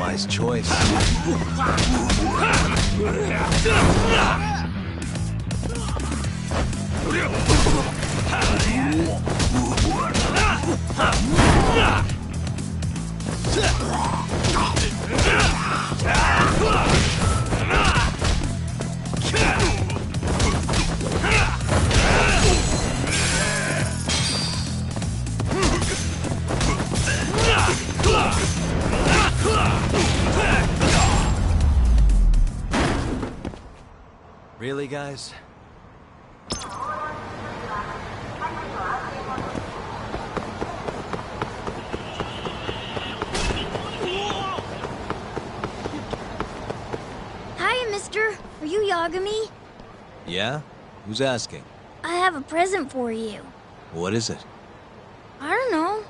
Wise choice. Really, guys? Hiya, mister. Are you Yagami? Yeah? Who's asking? I have a present for you. What is it? I don't know.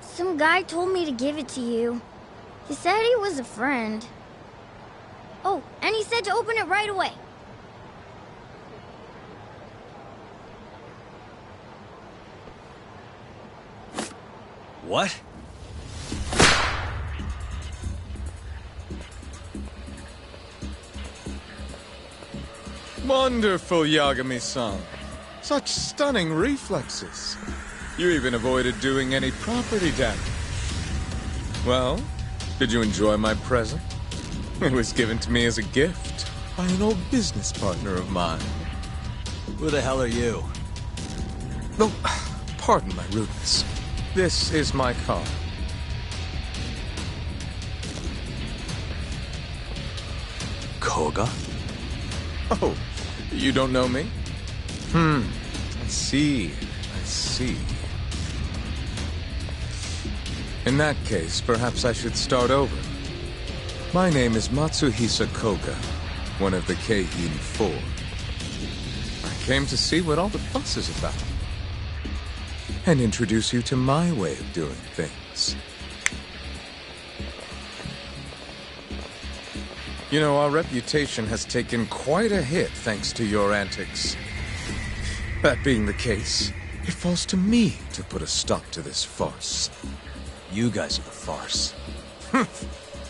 Some guy told me to give it to you. He said he was a friend. Oh, and he said to open it right away. What? Wonderful, Yagami-san. Such stunning reflexes. You even avoided doing any property damage. Well, did you enjoy my present? It was given to me as a gift by an old business partner of mine. Who the hell are you? Oh, pardon my rudeness. This is my car. Koga? Oh, you don't know me? I see. In that case, perhaps I should start over. My name is Matsuhisa Koga, one of the Keihin Four. I came to see what all the fuss is about, and introduce you to my way of doing things. You know, our reputation has taken quite a hit thanks to your antics. That being the case, it falls to me to put a stop to this farce. You guys are the farce.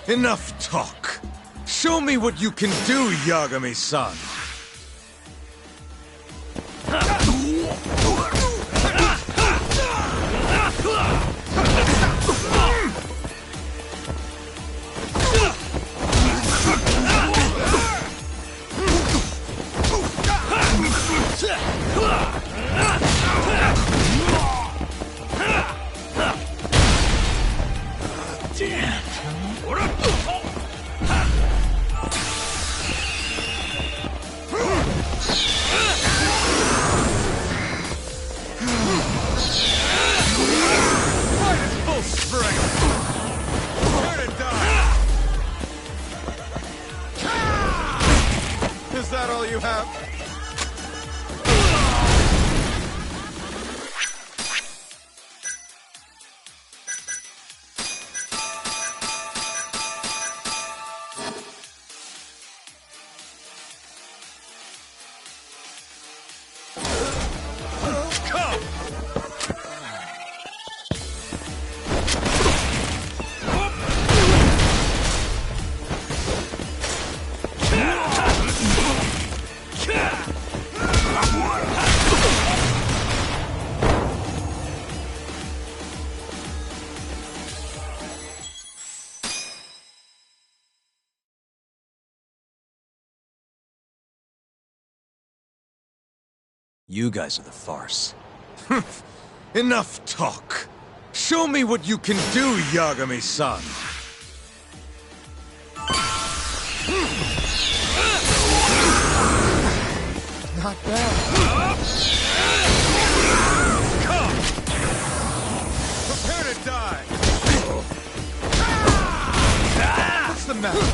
Enough talk! Show me what you can do, Yagami-san! Is that all you have? You guys are the farce. Enough talk! Show me what you can do, Yagami-san! Not bad. Come! Prepare to die! What's the matter?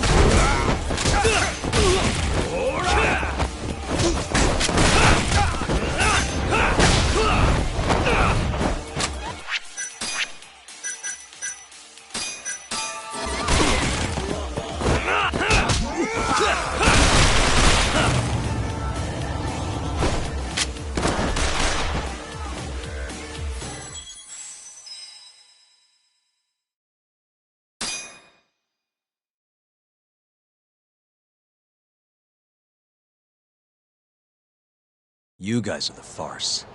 You guys are the farce.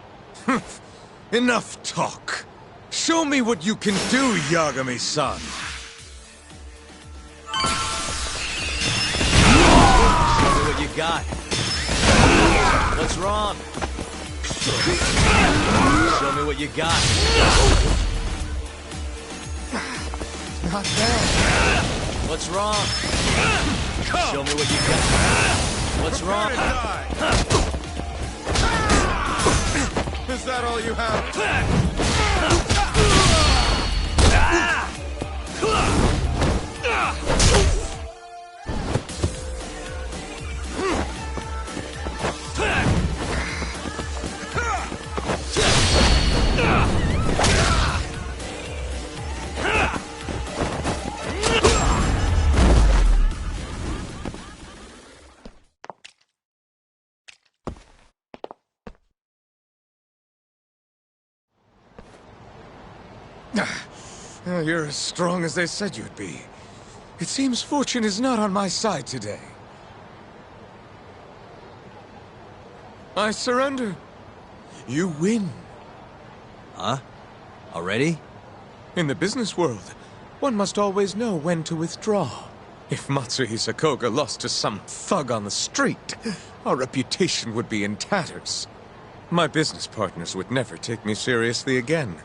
Enough talk. Show me what you can do, Yagami-san. Show me what you got. What's wrong? Show me what you got. Not bad. What's wrong? Show me what you got. What's wrong? Is that all you have? You're as strong as they said you'd be. It seems fortune is not on my side today. I surrender. You win. Huh? Already? In the business world, one must always know when to withdraw. If Matsuhisa Koga lost to some thug on the street, our reputation would be in tatters. My business partners would never take me seriously again.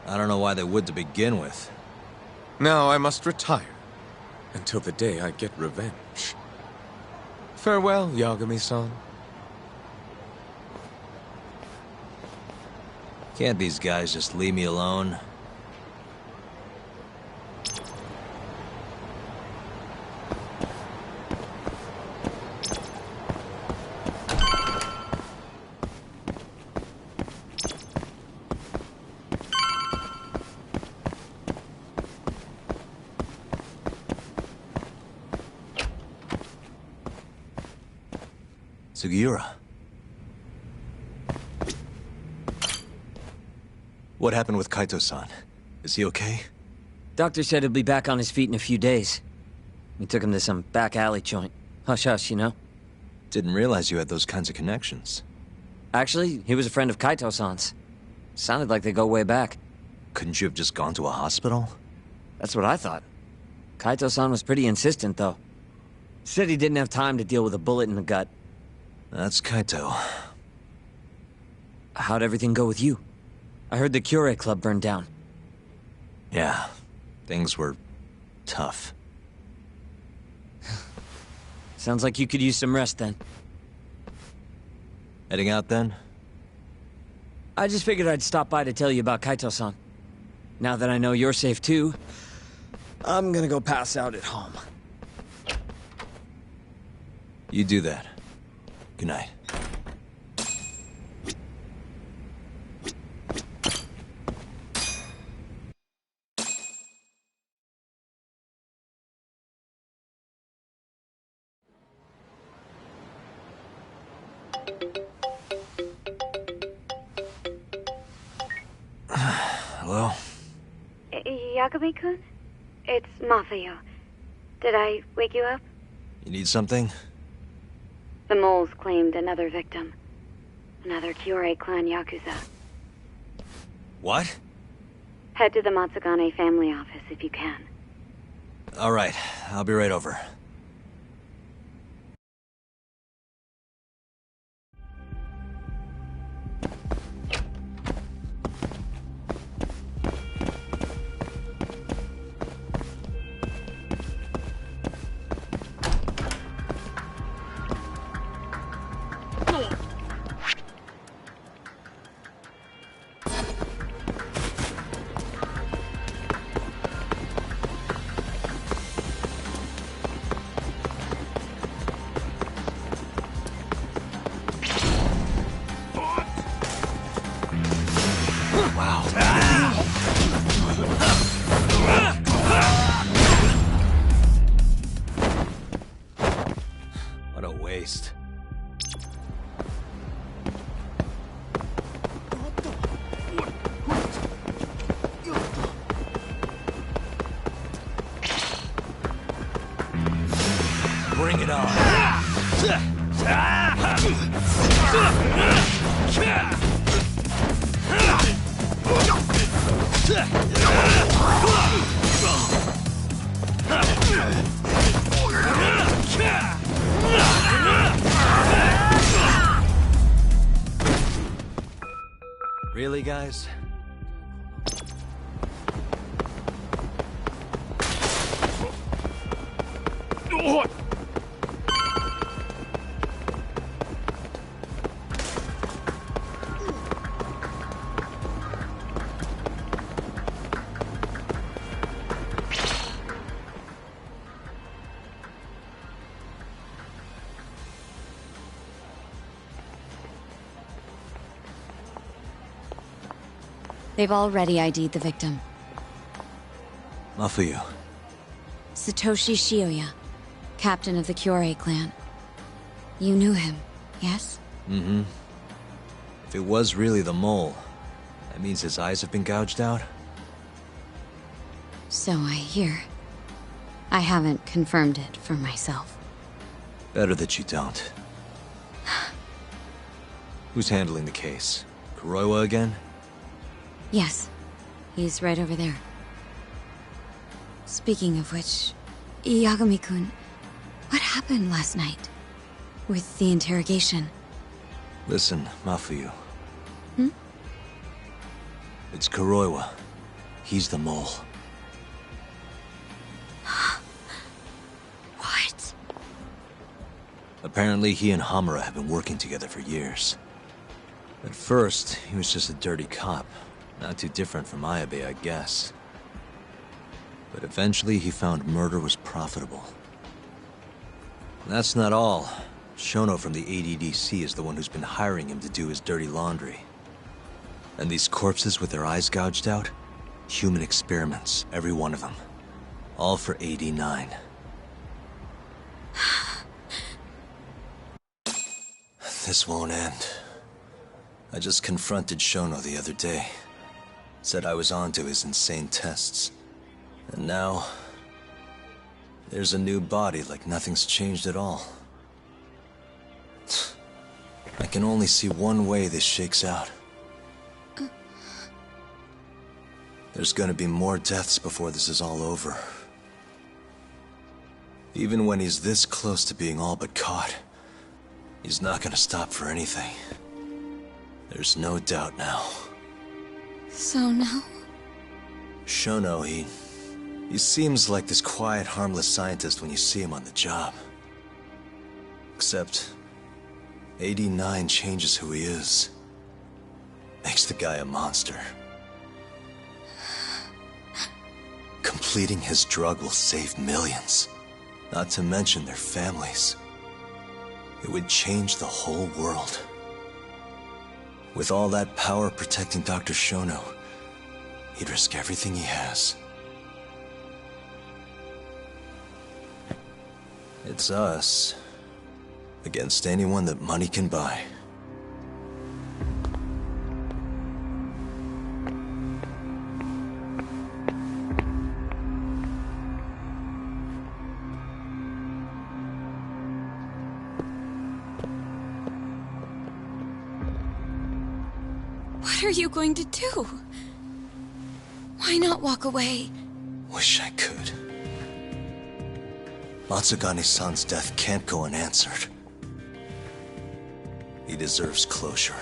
I don't know why they would to begin with. Now I must retire, until the day I get revenge. Farewell, Yagami-san. Can't these guys just leave me alone? Sugiura. What happened with Kaito-san? Is he okay? Doctor said he'll be back on his feet in a few days. We took him to some back alley joint. Hush-hush, you know? Didn't realize you had those kinds of connections. Actually, he was a friend of Kaito-san's. Sounded like they go way back. Couldn't you have just gone to a hospital? That's what I thought. Kaito-san was pretty insistent, though. Said he didn't have time to deal with a bullet in the gut. That's Kaito. How'd everything go with you? I heard the Cure Club burned down. Yeah, things were tough. Sounds like you could use some rest then. Heading out then? I just figured I'd stop by to tell you about Kaito-san. Now that I know you're safe too, I'm gonna go pass out at home. You do that. Good night. Hello? Yagami-kun? It's Mafuyo. Did I wake you up? You need something? The moles claimed another victim. Another Kyorei clan Yakuza. What? Head to the Matsugane family office if you can. All right, I'll be right over. What a waste. Bring it on. Really, guys? They've already ID'd the victim. Mafuyu. Satoshi Shioya, captain of the Kyorei clan. You knew him, yes? Mm-hmm. If it was really the mole, that means his eyes have been gouged out? So I hear. I haven't confirmed it for myself. Better that you don't. Who's handling the case? Kuroiwa again? Yes, he's right over there. Speaking of which, Yagami-kun, what happened last night? With the interrogation? Listen, Mafuyu. Hmm? It's Kuroiwa. He's the mole. What? Apparently he and Hamura have been working together for years. At first, he was just a dirty cop. Not too different from Ayabe, I guess. But eventually he found murder was profitable. And that's not all. Shono from the ADDC is the one who's been hiring him to do his dirty laundry. And these corpses with their eyes gouged out? Human experiments, every one of them. All for 89. This won't end. I just confronted Shono the other day. Said I was onto his insane tests. And now... there's a new body like nothing's changed at all. I can only see one way this shakes out. There's gonna be more deaths before this is all over. Even when he's this close to being all but caught, he's not gonna stop for anything. There's no doubt now. So now? Shono, he seems like this quiet, harmless scientist when you see him on the job. Except, 89 changes who he is. Makes the guy a monster. Completing his drug will save millions, not to mention their families. It would change the whole world. With all that power protecting Dr. Shono, he'd risk everything he has. It's us against anyone that money can buy. What are you going to do? Why not walk away? Wish I could. Matsugane-san's death can't go unanswered. He deserves closure.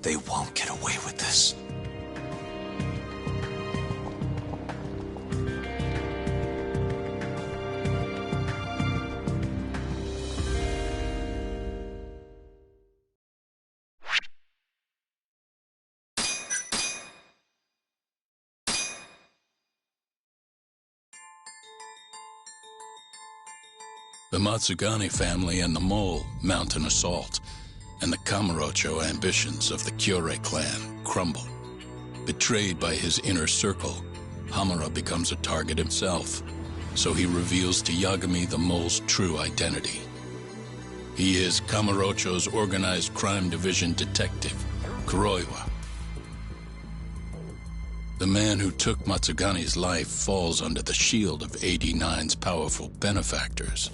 They won't get away with this. The Matsugane family and the Mole mount an assault, and the Kamurocho ambitions of the Kyorei clan crumble. Betrayed by his inner circle, Hamura becomes a target himself, so he reveals to Yagami the Mole's true identity. He is Kamurocho's organized crime division detective, Kuroiwa. The man who took Matsugane's life falls under the shield of 89's powerful benefactors.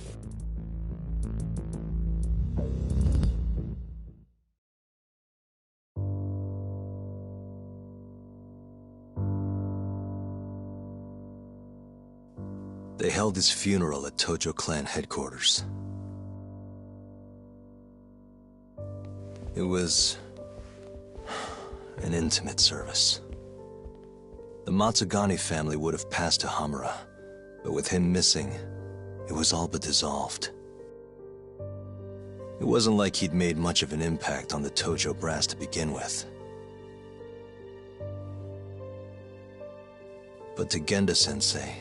They held his funeral at Tojo clan headquarters. It was an intimate service. The Matsugani family would have passed to Hamura, but with him missing, it was all but dissolved. It wasn't like he'd made much of an impact on the Tojo brass to begin with. But to Genda-sensei,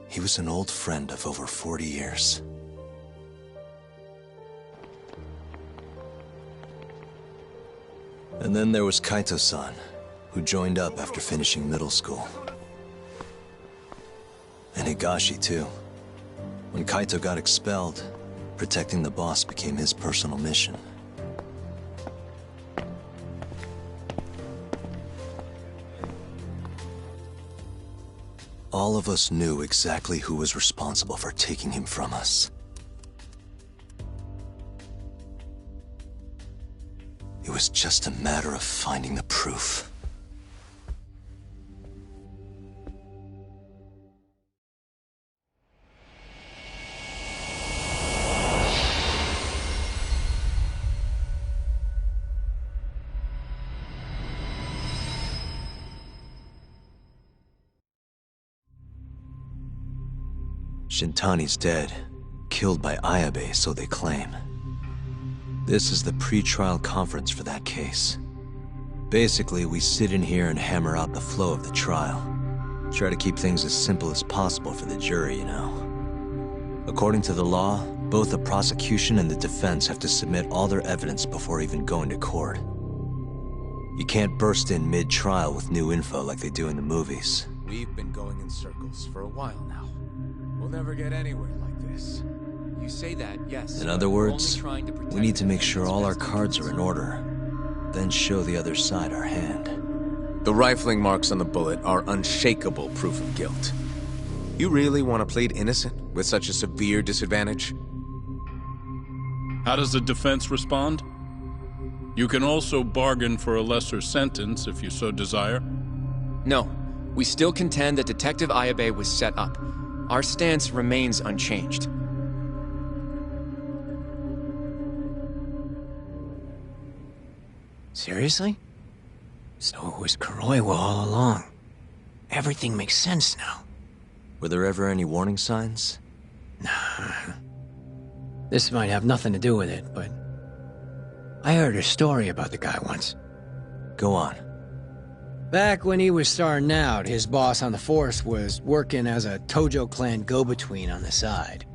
he was an old friend of over 40 years. And then there was Kaito-san, who joined up after finishing middle school. And Higashi, too. When Kaito got expelled, protecting the boss became his personal mission. All of us knew exactly who was responsible for taking him from us. It was just a matter of finding the proof. Shintani's dead, killed by Ayabe, so they claim. This is the pre-trial conference for that case. Basically, we sit in here and hammer out the flow of the trial. Try to keep things as simple as possible for the jury, you know. According to the law, both the prosecution and the defense have to submit all their evidence before even going to court. You can't burst in mid-trial with new info like they do in the movies. We've been going in circles for a while now. We'll never get anywhere like this. You say that, yes. In other words, we need to make sure all our cards are in order, then show the other side our hand. The rifling marks on the bullet are unshakable proof of guilt. You really want to plead innocent with such a severe disadvantage? How does the defense respond? You can also bargain for a lesser sentence if you so desire. No, we still contend that Detective Ayabe was set up. Our stance remains unchanged. Seriously? So it was Kuroiwa all along. Everything makes sense now. Were there ever any warning signs? Nah. This might have nothing to do with it, but I heard a story about the guy once. Go on. Back when he was starting out, his boss on the force was working as a Tojo clan go-between on the side.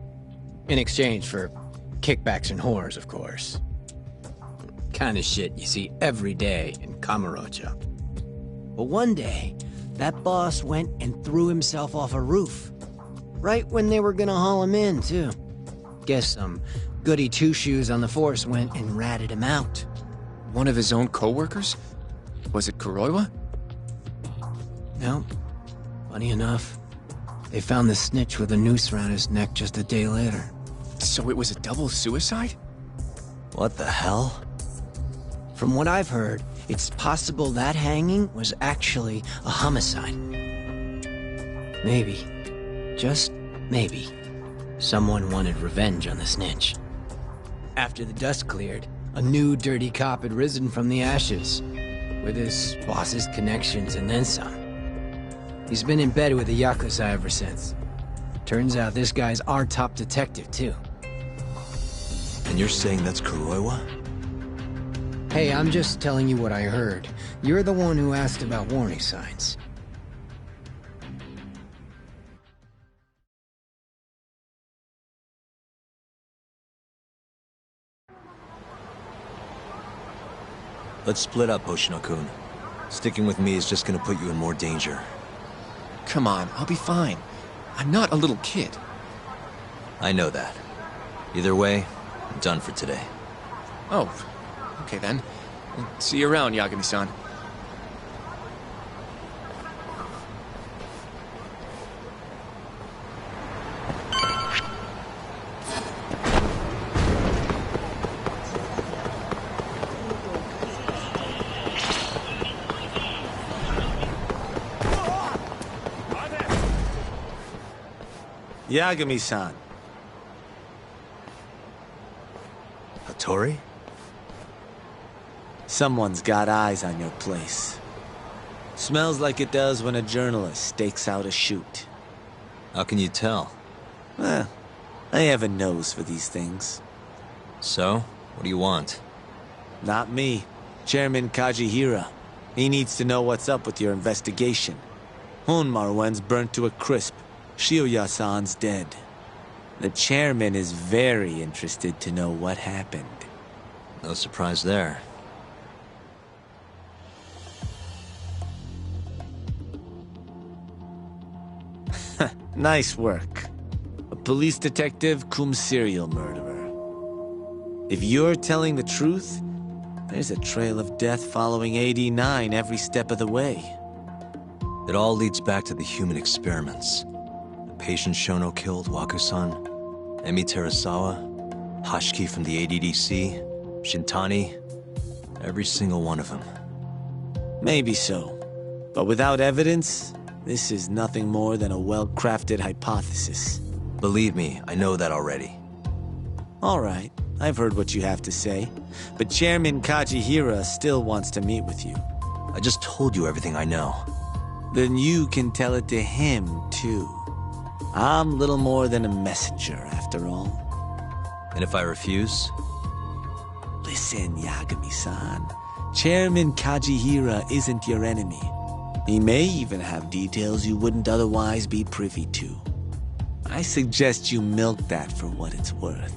In exchange for kickbacks and whores, of course. Kind of shit you see every day in Kamurocho. But one day, that boss went and threw himself off a roof. Right when they were gonna haul him in, too. Guess some goody two-shoes on the force went and ratted him out. One of his own co-workers? Was it Kuroiwa? No. Funny enough, they found the snitch with a noose around his neck just a day later. So it was a double suicide? What the hell? From what I've heard, it's possible that hanging was actually a homicide. Maybe, just maybe, someone wanted revenge on the snitch. After the dust cleared, a new dirty cop had risen from the ashes, with his boss's connections and then some. He's been in bed with the Yakuza ever since. Turns out this guy's our top detective, too. And you're saying that's Kuroiwa? Hey, I'm just telling you what I heard. You're the one who asked about warning signs. Let's split up, Hoshino-kun. Sticking with me is just gonna put you in more danger. Come on, I'll be fine. I'm not a little kid. I know that. Either way, I'm done for today. Oh, okay then. See you around, Yagami-san. Yagami-san. Hattori? Someone's got eyes on your place. Smells like it does when a journalist stakes out a shoot. How can you tell? Well, I have a nose for these things. So, what do you want? Not me. Chairman Kajihira. He needs to know what's up with your investigation. Honmarwen's burnt to a crisp. Shioya-san's dead. The chairman is very interested to know what happened. No surprise there. Nice work. A police detective cum serial murderer. If you're telling the truth, there's a trail of death following AD-9 every step of the way. It all leads back to the human experiments. The patient Shono killed, Waku-san, Emi Terasawa, Hashiki from the ADDC, Shintani, every single one of them. Maybe so. But without evidence, this is nothing more than a well-crafted hypothesis. Believe me, I know that already. All right, I've heard what you have to say. But Chairman Kajihira still wants to meet with you. I just told you everything I know. Then you can tell it to him, too. I'm little more than a messenger, after all. And if I refuse? Listen, Yagami-san. Chairman Kajihira isn't your enemy. He may even have details you wouldn't otherwise be privy to. I suggest you milk that for what it's worth.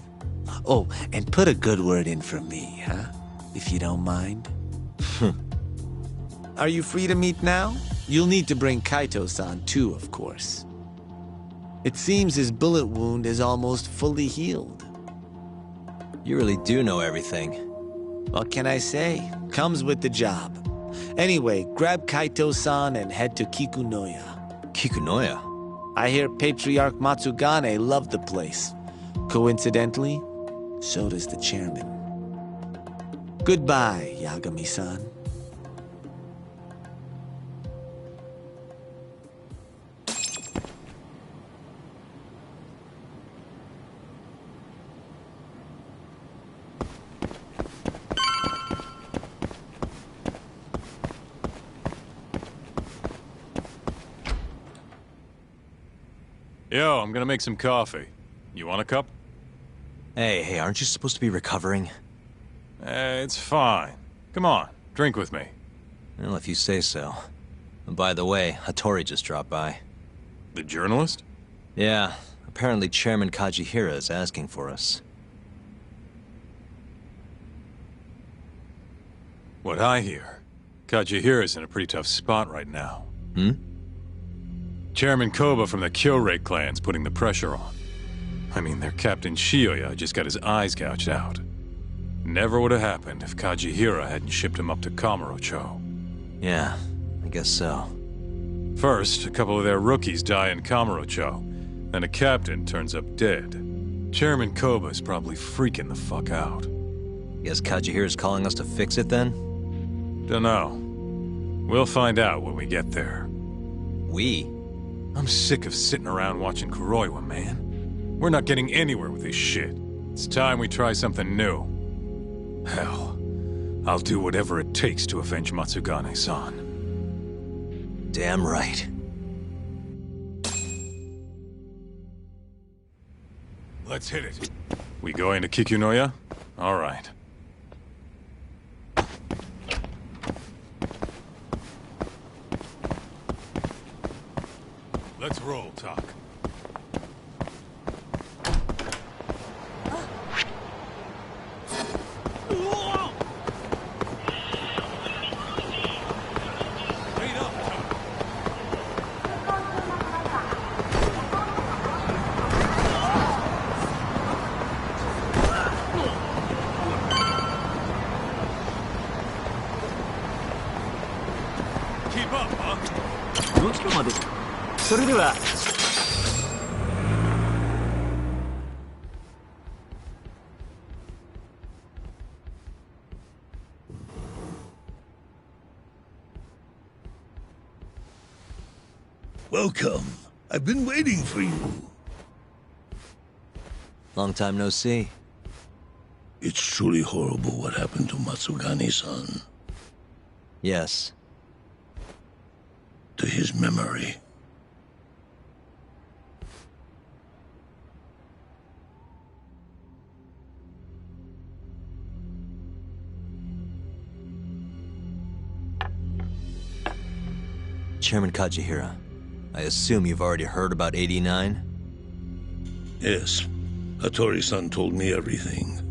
Oh, and put a good word in for me, huh? If you don't mind. Are you free to meet now? You'll need to bring Kaito-san too, of course. It seems his bullet wound is almost fully healed. You really do know everything. What can I say? Comes with the job. Anyway, grab Kaito-san and head to Kikunoya. Kikunoya? I hear Patriarch Matsugane loved the place. Coincidentally, so does the chairman. Goodbye, Yagami-san. Yo, I'm gonna make some coffee. You want a cup? Hey, aren't you supposed to be recovering? It's fine. Come on, drink with me. Well, if you say so. And by the way, Hattori just dropped by. The journalist? Yeah, apparently Chairman Kajihira is asking for us. What I hear, Kajihira's in a pretty tough spot right now. Hmm? Chairman Koba from the Kyorei clan's putting the pressure on. I mean, their Captain Shioya just got his eyes gouged out. Never would have happened if Kajihira hadn't shipped him up to Kamurocho. Yeah, I guess so. First, a couple of their rookies die in Kamurocho, then a captain turns up dead. Chairman Koba's probably freaking the fuck out. Guess Kajihira's calling us to fix it then? Dunno. We'll find out when we get there. We? I'm sick of sitting around watching Kuroiwa, man. We're not getting anywhere with this shit. It's time we try something new. Hell, I'll do whatever it takes to avenge Matsugane-san. Damn right. Let's hit it. We going to Kikunoya? All right. Let's roll, Talk. Keep up, huh? それでは Welcome. I've been waiting for you. Long time no see. It's truly horrible what happened to Matsugane-san. Yes. To his memory. Chairman Kajihira, I assume you've already heard about 89? Yes. Hattori-san told me everything.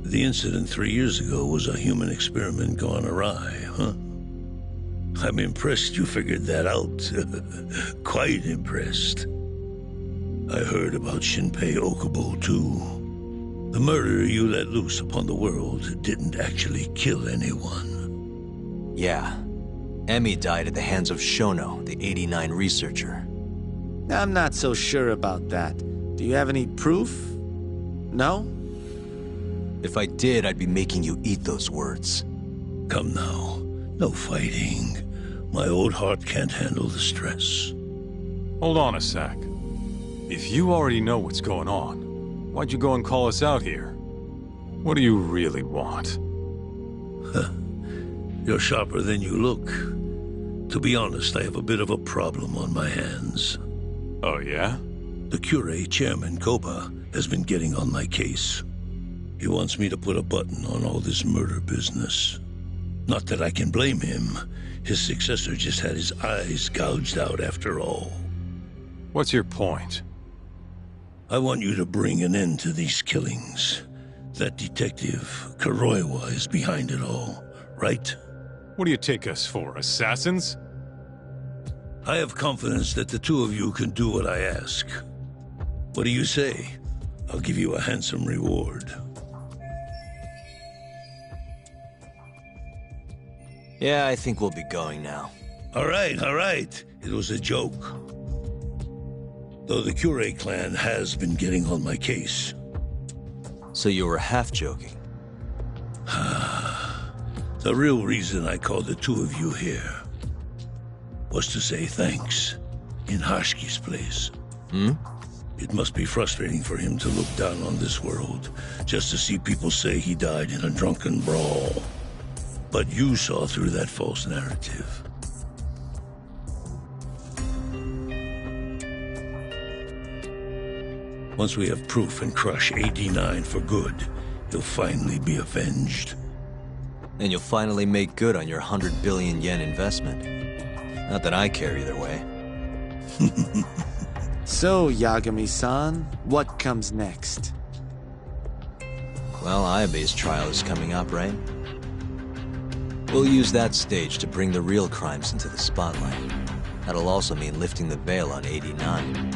The incident 3 years ago was a human experiment gone awry, huh? I'm impressed you figured that out. Quite impressed. I heard about Shinpei Okubo, too. The murder you let loose upon the world didn't actually kill anyone. Yeah. Emi died at the hands of Shono, the 89 researcher. I'm not so sure about that. Do you have any proof? No? If I did, I'd be making you eat those words. Come now. No fighting. My old heart can't handle the stress. Hold on a sec. If you already know what's going on, why'd you go and call us out here? What do you really want? You're sharper than you look. To be honest, I have a bit of a problem on my hands. Oh, yeah? The Cure, Chairman Koba, has been getting on my case. He wants me to put a button on all this murder business. Not that I can blame him. His successor just had his eyes gouged out after all. What's your point? I want you to bring an end to these killings. That detective, Kuroiwa, is behind it all, right? What do you take us for, assassins? I have confidence that the two of you can do what I ask. What do you say? I'll give you a handsome reward. Yeah, I think we'll be going now. All right. It was a joke. Though the Cure clan has been getting on my case. So you were half joking? The real reason I called the two of you here was to say thanks in Hashki's place. It must be frustrating for him to look down on this world, just to see people say he died in a drunken brawl. But you saw through that false narrative. Once we have proof and crush 89 for good, he'll finally be avenged. And you'll finally make good on your 100 billion yen investment. Not that I care either way. So, Yagami-san, what comes next? Well, Ayabe's trial is coming up, right? We'll use that stage to bring the real crimes into the spotlight. That'll also mean lifting the veil on 89.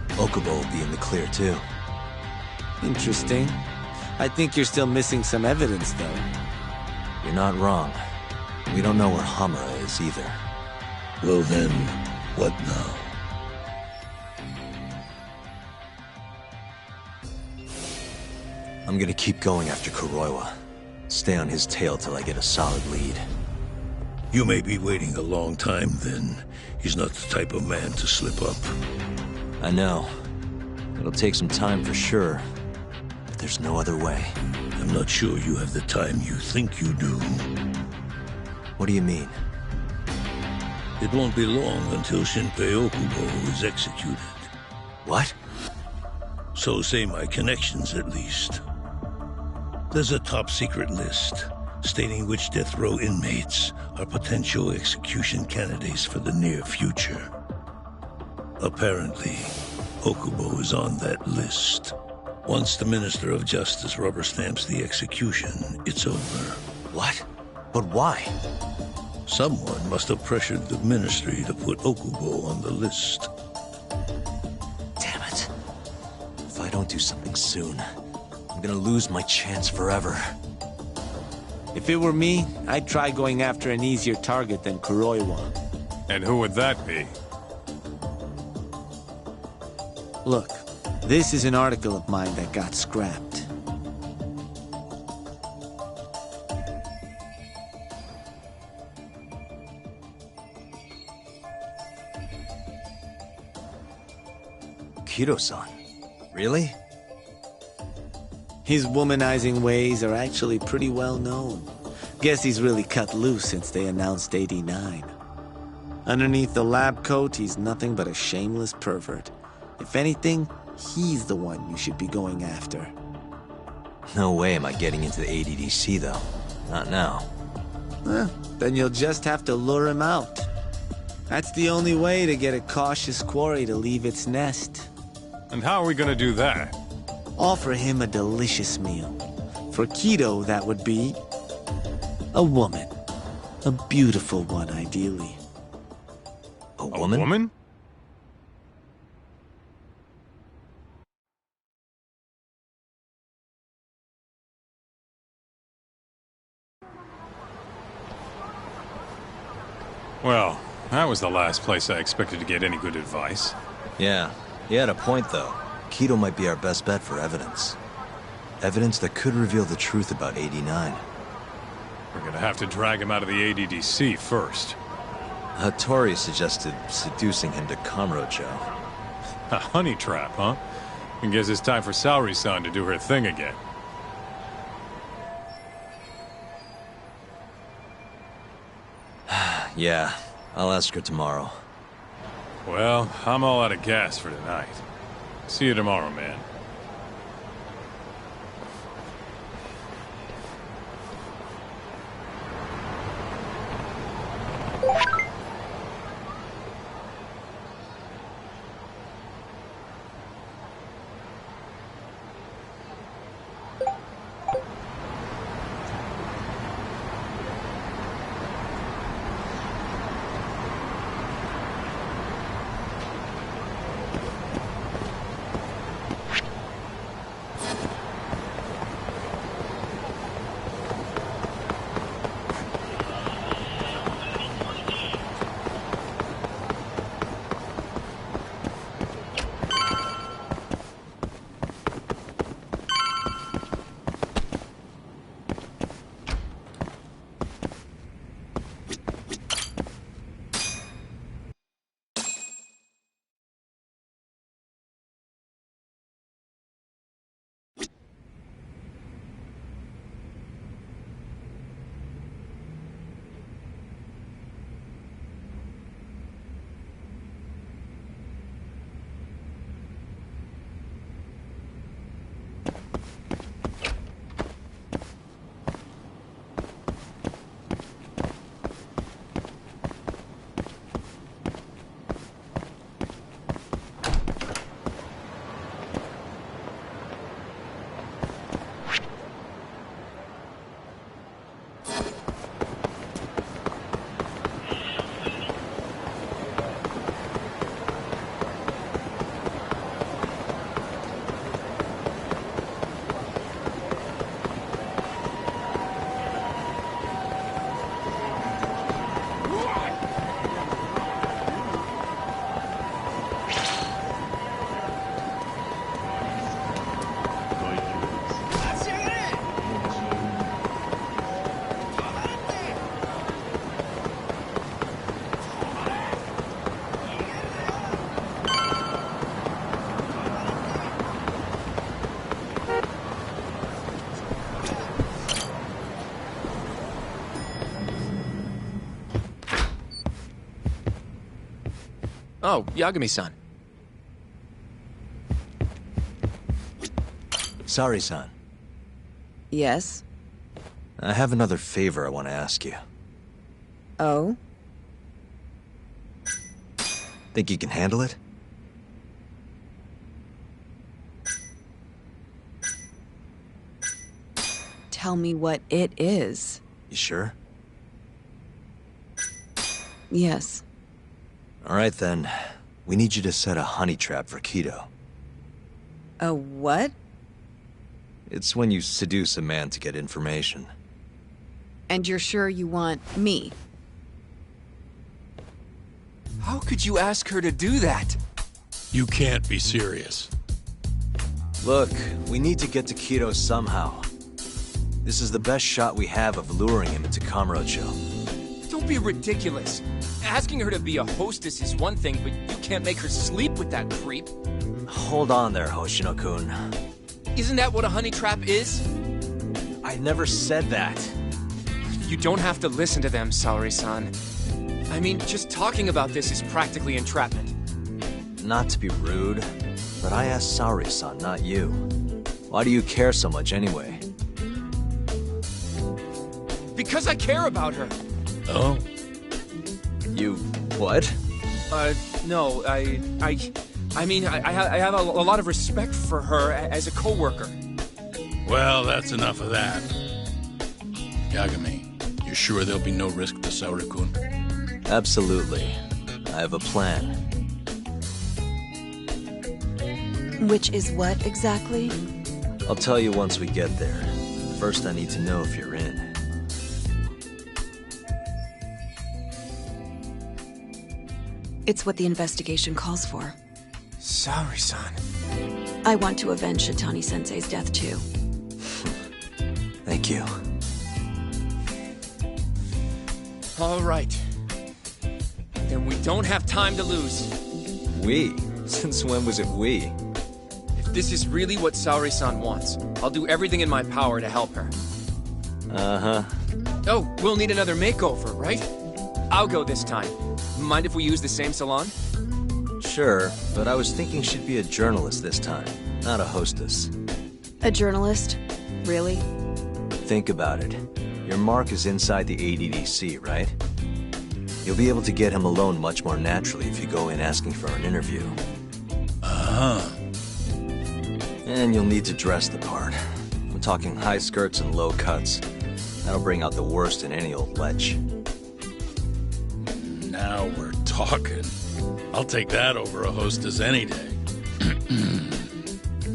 Okubo will be in the clear, too. Interesting. I think you're still missing some evidence, though. You're not wrong. We don't know where Hamura is, either. Well then, what now? I'm gonna keep going after Kuroiwa. Stay on his tail till I get a solid lead. You may be waiting a long time then. He's not the type of man to slip up. I know. It'll take some time for sure. But there's no other way. I'm not sure you have the time you think you do. What do you mean? It won't be long until Shinpei Okubo is executed. What? So say my connections, at least. There's a top-secret list stating which death row inmates are potential execution candidates for the near future. Apparently, Okubo is on that list. Once the Minister of Justice rubber stamps the execution, it's over. What? But why? Someone must have pressured the Ministry to put Okubo on the list. Damn it. If I don't do something soon, I'm gonna lose my chance forever. If it were me, I'd try going after an easier target than Kuroiwa. And who would that be? Look, this is an article of mine that got scrapped. Kido-san. Really? His womanizing ways are actually pretty well known. Guess he's really cut loose since they announced 89. Underneath the lab coat, he's nothing but a shameless pervert. If anything, he's the one you should be going after. No way am I getting into the ADDC, though. Not now. Then you'll just have to lure him out. That's the only way to get a cautious quarry to leave its nest. And how are we gonna do that? Offer him a delicious meal. For Keto, that would be a woman. A beautiful one, ideally. A woman? A woman? Well, that was the last place I expected to get any good advice. Yeah, he had a point, though. Keto might be our best bet for evidence. Evidence that could reveal the truth about 89. We're gonna have to drag him out of the ADDC first. Hattori suggested seducing him to Kamurocho. A honey trap, huh? I guess it's time for Saori-san to do her thing again. Yeah, I'll ask her tomorrow. Well, I'm all out of gas for tonight. See you tomorrow, man. Oh, Yagami-san. Sorry-san. Yes? I have another favor I want to ask you. Oh? Think you can handle it? Tell me what it is. You sure? Yes. All right, then. We need you to set a honey trap for Keto. A what? It's when you seduce a man to get information. And you're sure you want me? How could you ask her to do that? You can't be serious. Look, we need to get to Keto somehow. This is the best shot we have of luring him into Kamurocho. Don't be ridiculous. Asking her to be a hostess is one thing, but you can't make her sleep with that creep. Hold on there, Hoshino-kun. Isn't that what a honey trap is? I never said that. You don't have to listen to them, Saori-san. I mean, just talking about this is practically entrapment. Not to be rude, but I asked Saori-san, not you. Why do you care so much anyway? Because I care about her. Oh? You... what? No, I mean, I have a lot of respect for her as a co-worker. Well, that's enough of that. Yagami, you sure there'll be no risk to Saori-kun? Absolutely. I have a plan. Which is what, exactly? I'll tell you once we get there. First, I need to know if you're in. It's what the investigation calls for. Saori-san. I want to avenge Shitani-sensei's death, too. Thank you. All right. Then we don't have time to lose. We? Since when was it we? If this is really what Saori-san wants, I'll do everything in my power to help her. Uh-huh. Oh, we'll need another makeover, right? I'll go this time. Mind if we use the same salon? Sure, but I was thinking she'd be a journalist this time, not a hostess. A journalist? Really? Think about it. Your mark is inside the ADDC, right? You'll be able to get him alone much more naturally if you go in asking for an interview. Uh-huh. And you'll need to dress the part. I'm talking high skirts and low cuts. That'll bring out the worst in any old lech. Now we're talking. I'll take that over a hostess any day.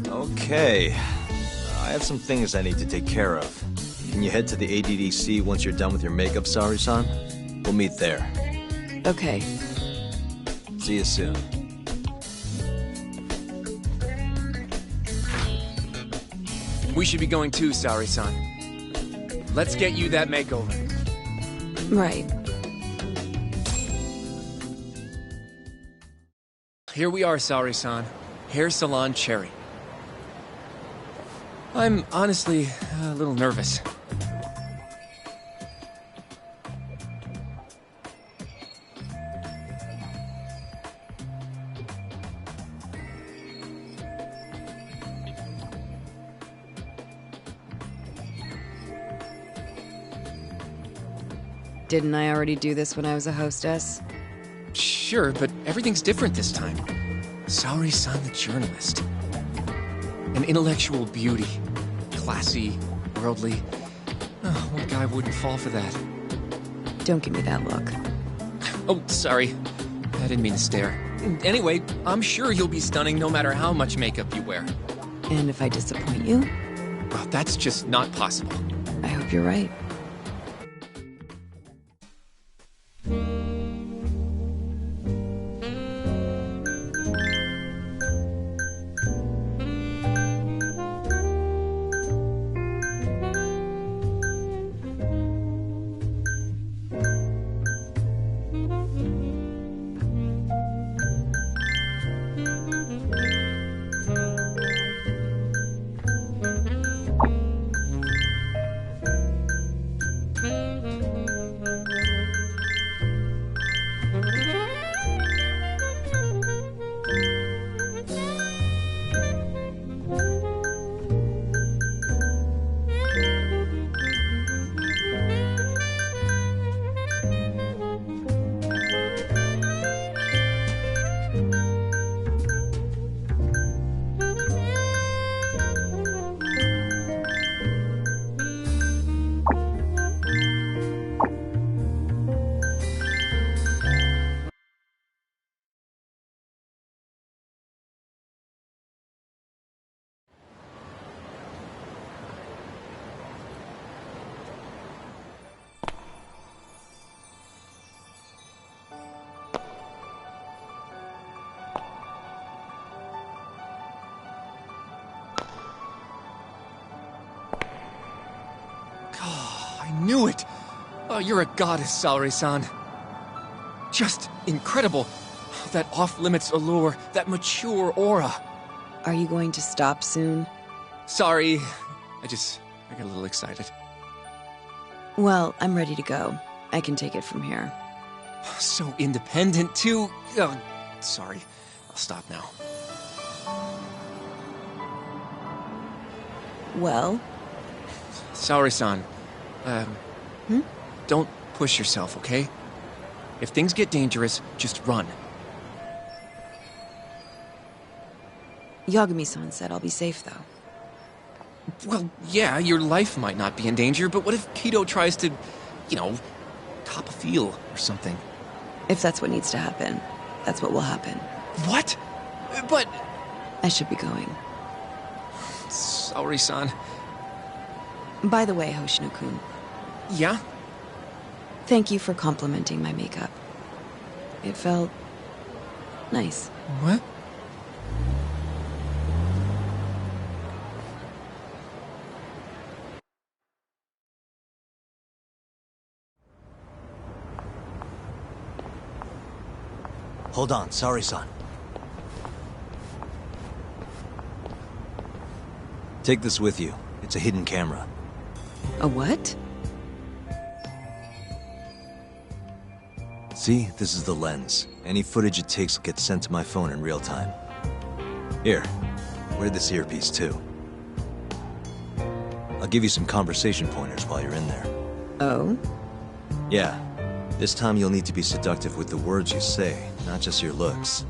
Okay. I have some things I need to take care of. Can you head to the ADDC once you're done with your makeup, Saori-san? We'll meet there. Okay. See you soon. We should be going too, Saori-san. Let's get you that makeover. Right. Here we are, Saori-san. Hair Salon Cherry. I'm honestly a little nervous. Didn't I already do this when I was a hostess? Sure, but everything's different this time. Saori-san the journalist. An intellectual beauty. Classy, worldly. Oh, what guy wouldn't fall for that? Don't give me that look. Oh, sorry. I didn't mean to stare. Anyway, I'm sure you'll be stunning no matter how much makeup you wear. And if I disappoint you? Well, that's just not possible. I hope you're right. I knew it! Oh, you're a goddess, Saori-san. Just incredible. That off-limits allure, that mature aura. Are you going to stop soon? Sorry. I got a little excited. Well, I'm ready to go. I can take it from here. So independent, too. Oh, sorry. I'll stop now. Well? Saori-san. Don't push yourself, okay? If things get dangerous, just run. Yagami-san said I'll be safe, though. Well, yeah, your life might not be in danger, but what if Kido tries to, top a field or something? If that's what needs to happen, that's what will happen. What? But... I should be going. Saori-san. By the way, Hoshino-kun. Yeah? Thank you for complimenting my makeup. It felt... nice. What? Hold on, sorry, son. Take this with you. It's a hidden camera. A what? See, this is the lens. Any footage it takes will get sent to my phone in real time. Here, wear this earpiece too. I'll give you some conversation pointers while you're in there. Oh? Yeah. This time you'll need to be seductive with the words you say, not just your looks.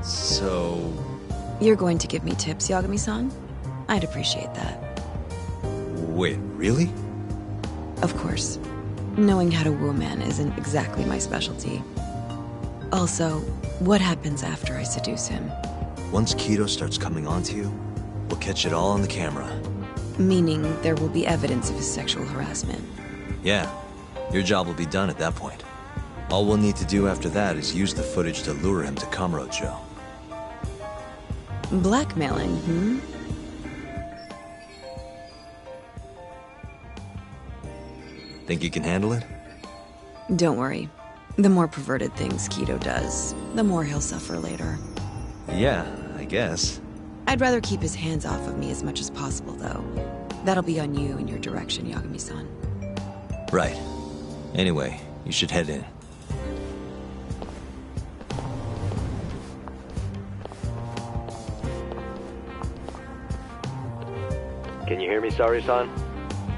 So... You're going to give me tips, Yagami-san? I'd appreciate that. Wait, really? Of course. Knowing how to woo a man isn't exactly my specialty. Also, what happens after I seduce him? Once Kido starts coming onto you, we'll catch it all on the camera. Meaning there will be evidence of his sexual harassment. Yeah. Your job will be done at that point. All we'll need to do after that is use the footage to lure him to Kamurocho. Blackmailing, Think you can handle it? Don't worry. The more perverted things Kido does, the more he'll suffer later. Yeah, I guess. I'd rather keep his hands off of me as much as possible, though. That'll be on you and your direction, Yagami-san. Right. Anyway, you should head in. Can you hear me, Saori-san?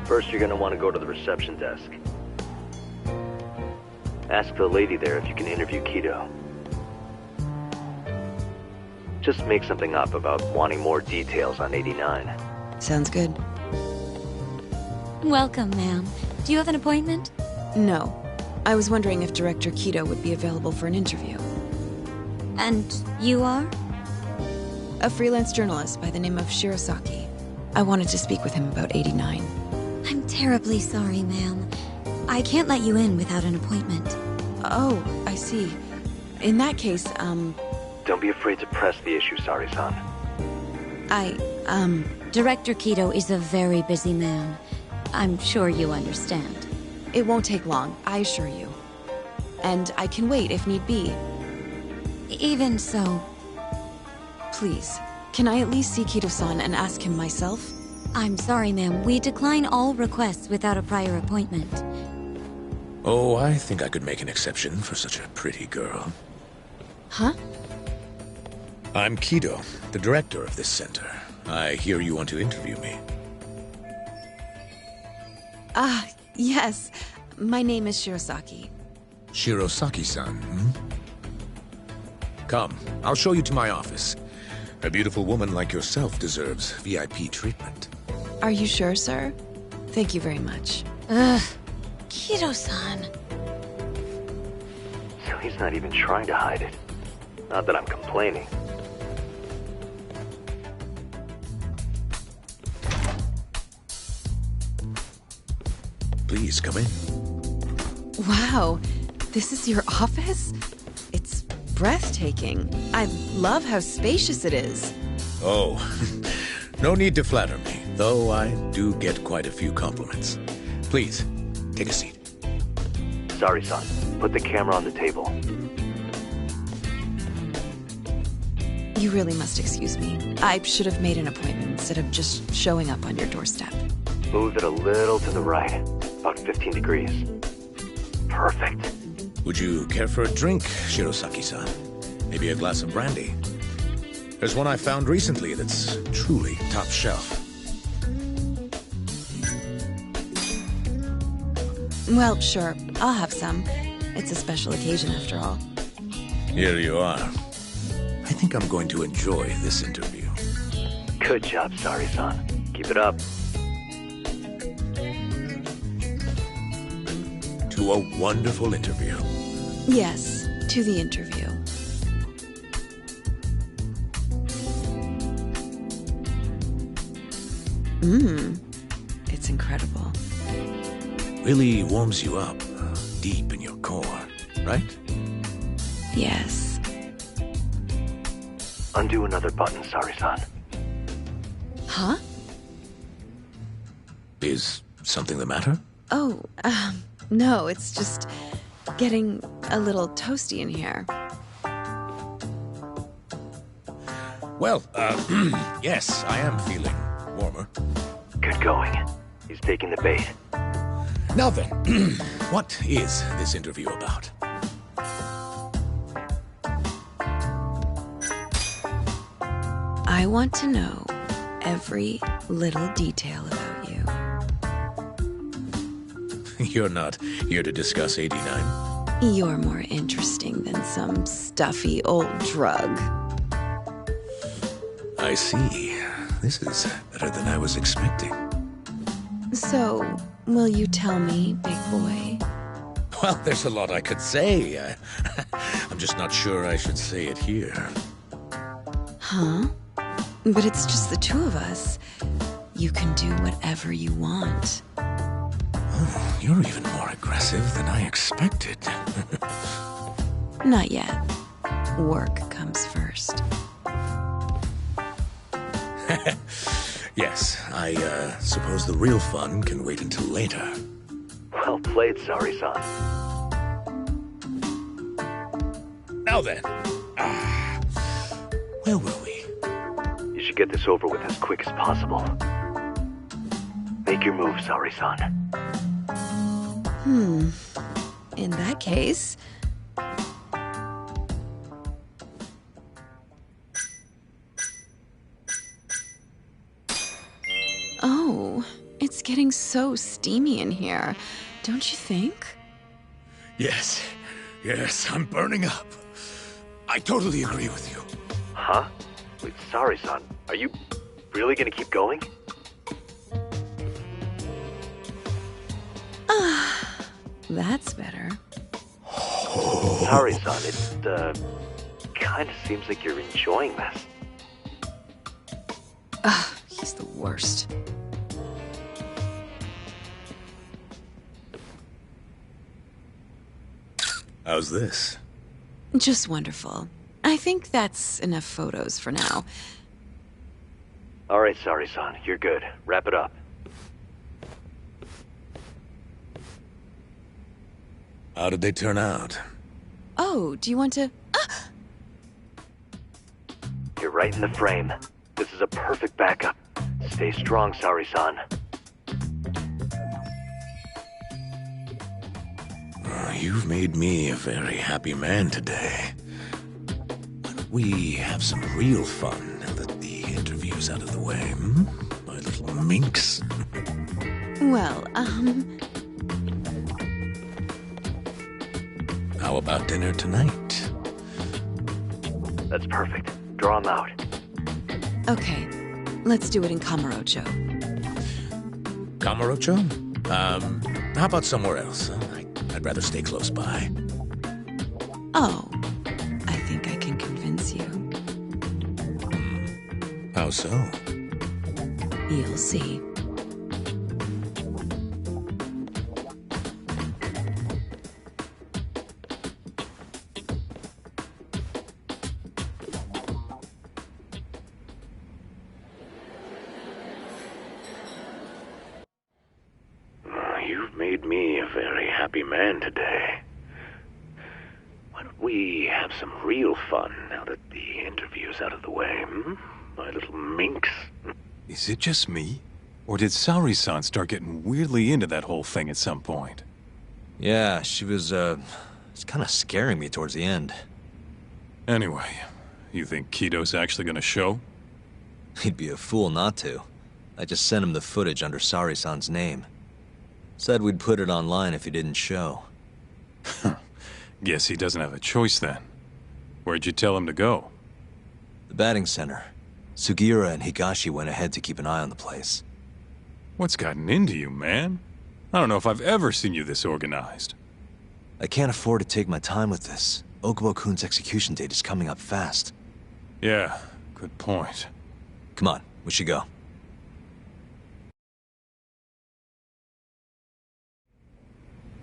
First, you're gonna want to go to the reception desk. Ask the lady there if you can interview Kido. Just make something up about wanting more details on 89. Sounds good. Welcome, ma'am. Do you have an appointment? No. I was wondering if Director Kido would be available for an interview. And you are? A freelance journalist by the name of Shirosaki. I wanted to speak with him about 89. I'm terribly sorry, ma'am. I can't let you in without an appointment. Oh, I see. In that case, Don't be afraid to press the issue, Saori-san. Director Kido is a very busy man. I'm sure you understand. It won't take long, I assure you. And I can wait if need be. Even so... Please, can I at least see Kido-san and ask him myself? I'm sorry, ma'am. We decline all requests without a prior appointment. Oh, I think I could make an exception for such a pretty girl. Huh? I'm Kido, the director of this center. I hear you want to interview me. Ah, yes. My name is Shirosaki. Shirosaki-san, Come, I'll show you to my office. A beautiful woman like yourself deserves VIP treatment. Are you sure, sir? Thank you very much. Ugh. Kido-san. So he's not even trying to hide it. Not that I'm complaining. Please, come in. Wow, this is your office? It's breathtaking. I love how spacious it is. Oh, no need to flatter me, though I do get quite a few compliments. Please, take a seat. Sorry, son. Put the camera on the table. You really must excuse me. I should have made an appointment instead of just showing up on your doorstep. Moved it a little to the right, about 15 degrees. Perfect. Would you care for a drink, Shirosaki-san? Maybe a glass of brandy? There's one I found recently that's truly top shelf. Well, sure. I'll have some. It's a special occasion after all. Here you are. I think I'm going to enjoy this interview. Good job, Sari-san. Keep it up. To a wonderful interview. Yes, to the interview. It's incredible. Really warms you up, deep in your core, right? Yes. Undo another button, Sari-san. Huh? Is something the matter? Oh, no, it's just getting a little toasty in here. Well, yes, I am feeling warmer. Good going. He's taking the bait. Now then, what is this interview about? I want to know every little detail about you. You're not here to discuss 89? You're more interesting than some stuffy old drug. I see. This is better than I was expecting. So, will you tell me, big boy? Well, there's a lot I could say. I'm just not sure I should say it here. Huh? But it's just the two of us. You can do whatever you want. Oh, you're even more aggressive than I expected. Not yet. Work comes first. Yes, I suppose the real fun can wait until later. Well played, Sari-san. Now then, where were we? You should get this over with as quick as possible. Make your move, Sari-san. In that case... Oh, it's getting so steamy in here, don't you think? Yes, I'm burning up. I totally agree with you. Huh? Wait, Sari-san, are you really gonna keep going? That's better. Sari-san, it, kinda seems like you're enjoying this. He's the worst. How's this? Just wonderful. I think that's enough photos for now. Alright, Sari-san, you're good. Wrap it up. How did they turn out? Oh, do you want to... You're right in the frame. This is a perfect backup. Stay strong, Sari-san. You've made me a very happy man today. Why don't we have some real fun now that the interview's out of the way, my little minx? Well, How about dinner tonight? That's perfect. Draw him out. Okay, let's do it in Kamurocho. Kamurocho? How about somewhere else? I'd rather stay close by. Oh, I think I can convince you. How so? You'll see. You've made me a very happy man today. Why don't we have some real fun now that the interview's out of the way, my little minx? Is it just me? Or did Saori-san start getting weirdly into that whole thing at some point? Yeah, she was, it's kind of scaring me towards the end. Anyway, you think Kido's actually gonna show? He'd be a fool not to. I just sent him the footage under Saori-san's name. Said we'd put it online if he didn't show. Guess he doesn't have a choice then. Where'd you tell him to go? The batting center. Sugiura and Higashi went ahead to keep an eye on the place. What's gotten into you, man? I don't know if I've ever seen you this organized. I can't afford to take my time with this. Okubo-kun's execution date is coming up fast. Yeah, good point. Come on, we should go.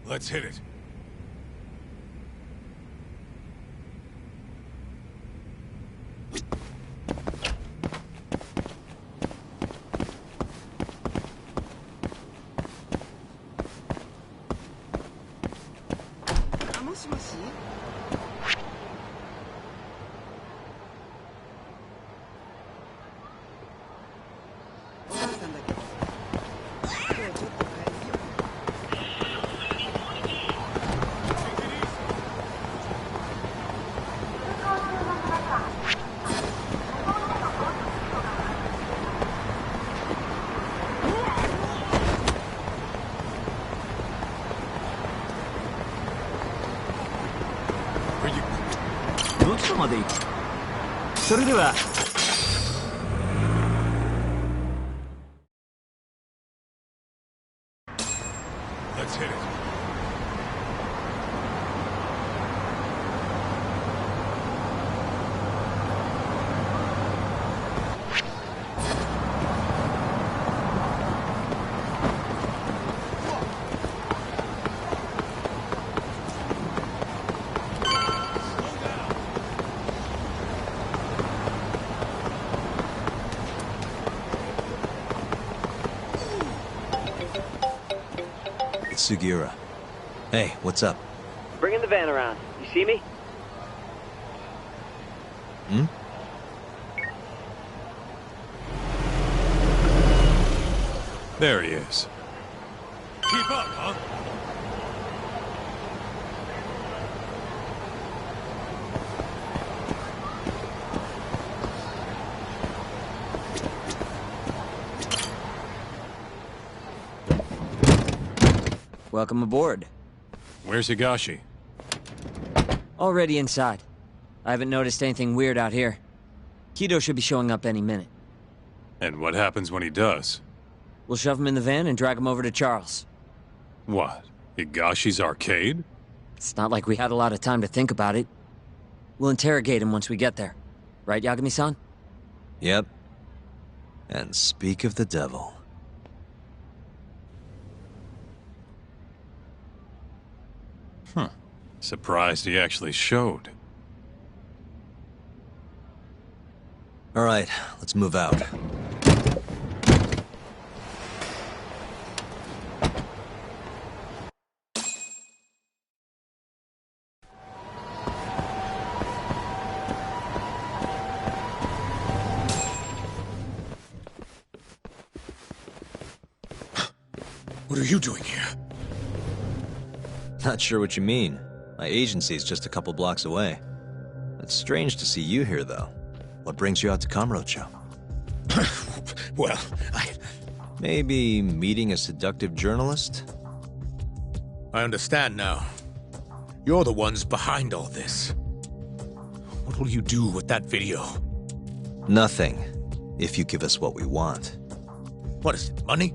Let's hit it. Let's hit it. It's Sugiura. Hey, what's up? Bringing the van around. You see me? Hmm? There he is. Keep up, huh? Welcome aboard. Where's Higashi? Already inside. I haven't noticed anything weird out here. Kido should be showing up any minute. And what happens when he does? We'll shove him in the van and drag him over to Charles. What? Higashi's arcade? It's not like we had a lot of time to think about it. We'll interrogate him once we get there. Right, Yagami-san? Yep. And speak of the devil. Huh. Surprised he actually showed. All right, let's move out. What are you doing here? Not sure what you mean. My agency's just a couple blocks away. It's strange to see you here, though. What brings you out to Kamurocho? Well, Maybe meeting a seductive journalist? I understand now. You're the ones behind all this. What will you do with that video? Nothing, if you give us what we want. What is it, money?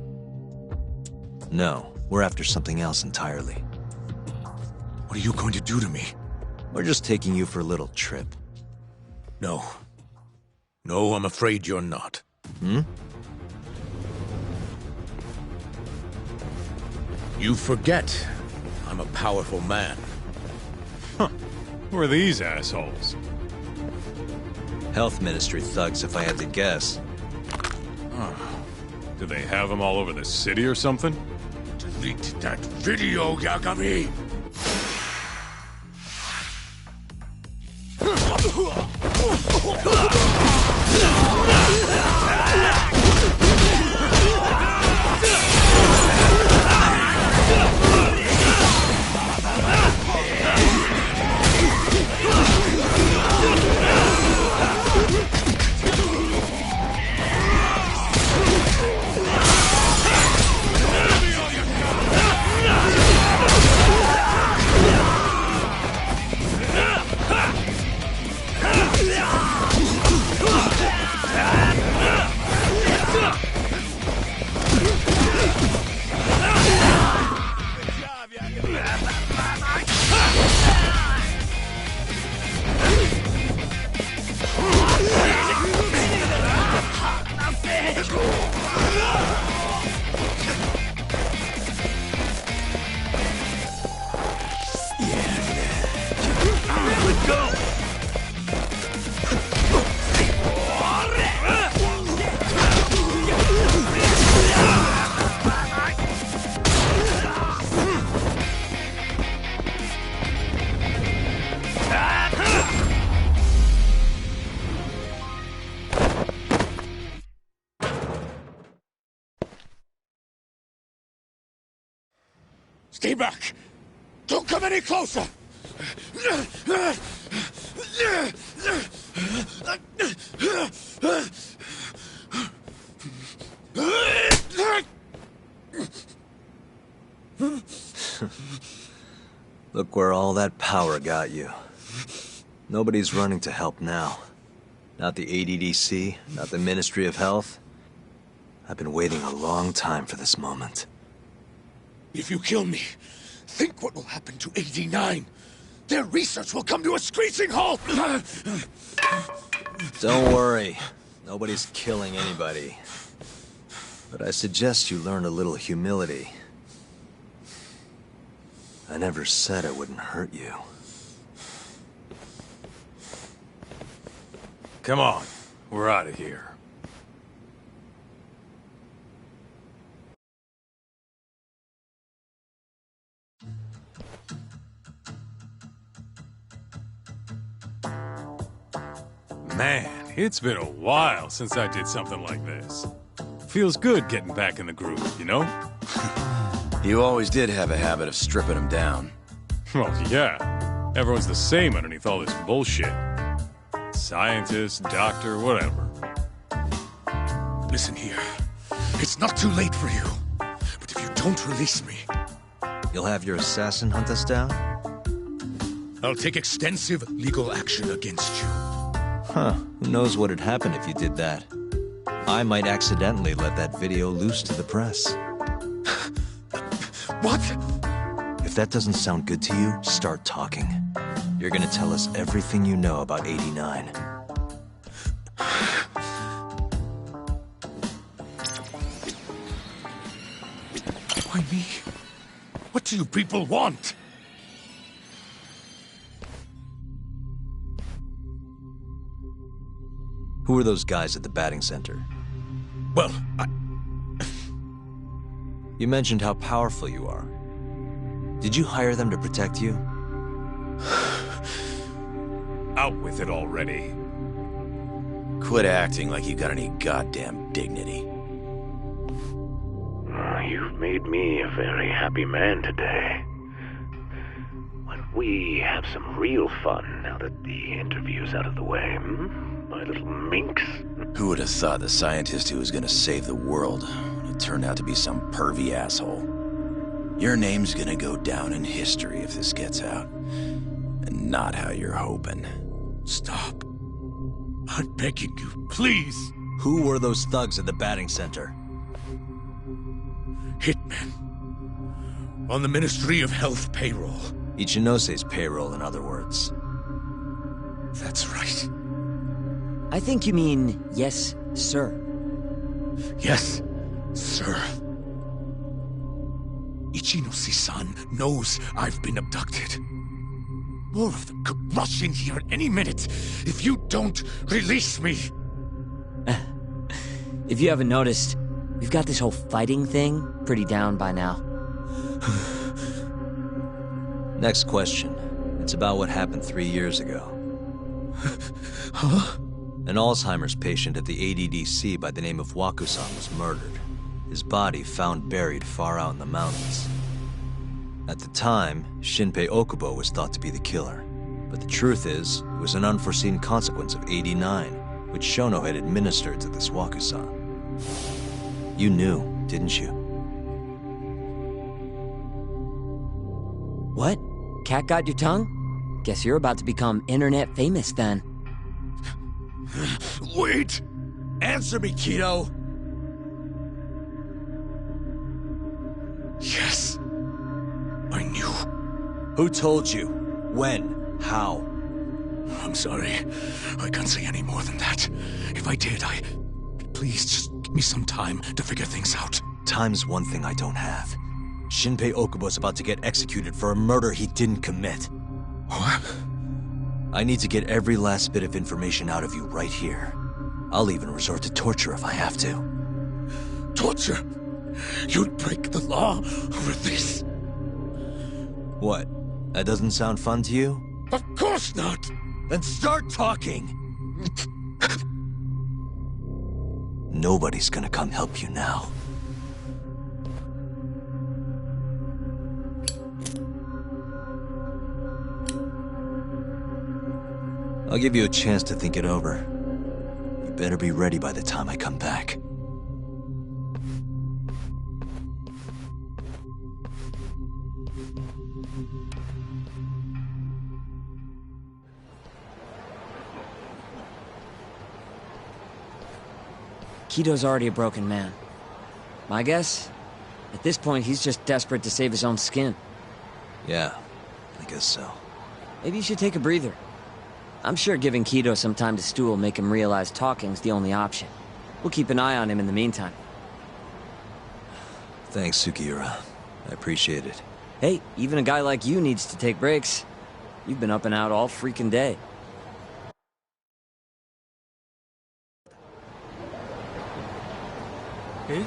No, we're after something else entirely. What are you going to do to me? We're just taking you for a little trip. No. No, I'm afraid you're not. Hmm? You forget. I'm a powerful man. Huh. Who are these assholes? Health Ministry thugs, if I had to guess. Oh. Do they have them all over the city or something? Delete that video, Yagami! Stay back! Don't come any closer! Look where all that power got you. Nobody's running to help now. Not the ADDC, not the Ministry of Health. I've been waiting a long time for this moment. If you kill me, think what will happen to 89. Their research will come to a screeching halt! Don't worry. Nobody's killing anybody. But I suggest you learn a little humility. I never said I wouldn't hurt you. Come on, we're out of here. Man, it's been a while since I did something like this. Feels good getting back in the groove, you know? You always did have a habit of stripping them down. Well, yeah. Everyone's the same underneath all this bullshit. Scientist, doctor, whatever. Listen here. It's not too late for you. But if you don't release me... You'll have your assassin hunt us down? I'll take extensive legal action against you. Huh. Who knows what'd happen if you did that? I might accidentally let that video loose to the press. What? If that doesn't sound good to you, start talking. You're gonna tell us everything you know about 89. Why me? What do you people want? Who are those guys at the batting center? Well, You mentioned how powerful you are. Did you hire them to protect you? Out with it already. Quit acting like you got any goddamn dignity. You've made me a very happy man today. Why don't we have some real fun now that the interview's out of the way, my little minx? Who would have thought the scientist who was gonna save the world would turn out to be some pervy asshole? Your name's gonna go down in history if this gets out. And not how you're hoping. Stop. I'm begging you, please. Who were those thugs at the batting center? Hitmen. On the Ministry of Health payroll. Ichinose's payroll, in other words. That's right. I think you mean, yes, sir. Yes, sir. Ichinose-san knows I've been abducted. More of them could rush in here at any minute if you don't release me. If you haven't noticed, we've got this whole fighting thing pretty down by now. Next question. It's about what happened 3 years ago. An Alzheimer's patient at the ADDC by the name of Wakusan was murdered. His body found buried far out in the mountains. At the time, Shinpei Okubo was thought to be the killer. But the truth is, it was an unforeseen consequence of 89, which Shono had administered to this Wakusan. You knew, didn't you? What? Cat got your tongue? Guess you're about to become internet famous then. Wait! Answer me, Kido! Yes. I knew. Who told you? When? How? I'm sorry. I can't say any more than that. If I did, Please, just give me some time to figure things out. Time's one thing I don't have. Shinpei Okubo's about to get executed for a murder he didn't commit. What? I need to get every last bit of information out of you right here. I'll even resort to torture if I have to. Torture? You'd break the law over this? What? That doesn't sound fun to you? Of course not! Then start talking! Nobody's gonna come help you now. I'll give you a chance to think it over. You better be ready by the time I come back. Kido's already a broken man. My guess? At this point, he's just desperate to save his own skin. Yeah, I guess so. Maybe you should take a breather. I'm sure giving Kido some time to stew will make him realize talking's the only option. We'll keep an eye on him in the meantime. Thanks, Sugiura. I appreciate it. Hey, even a guy like you needs to take breaks. You've been up and out all freaking day. Hey?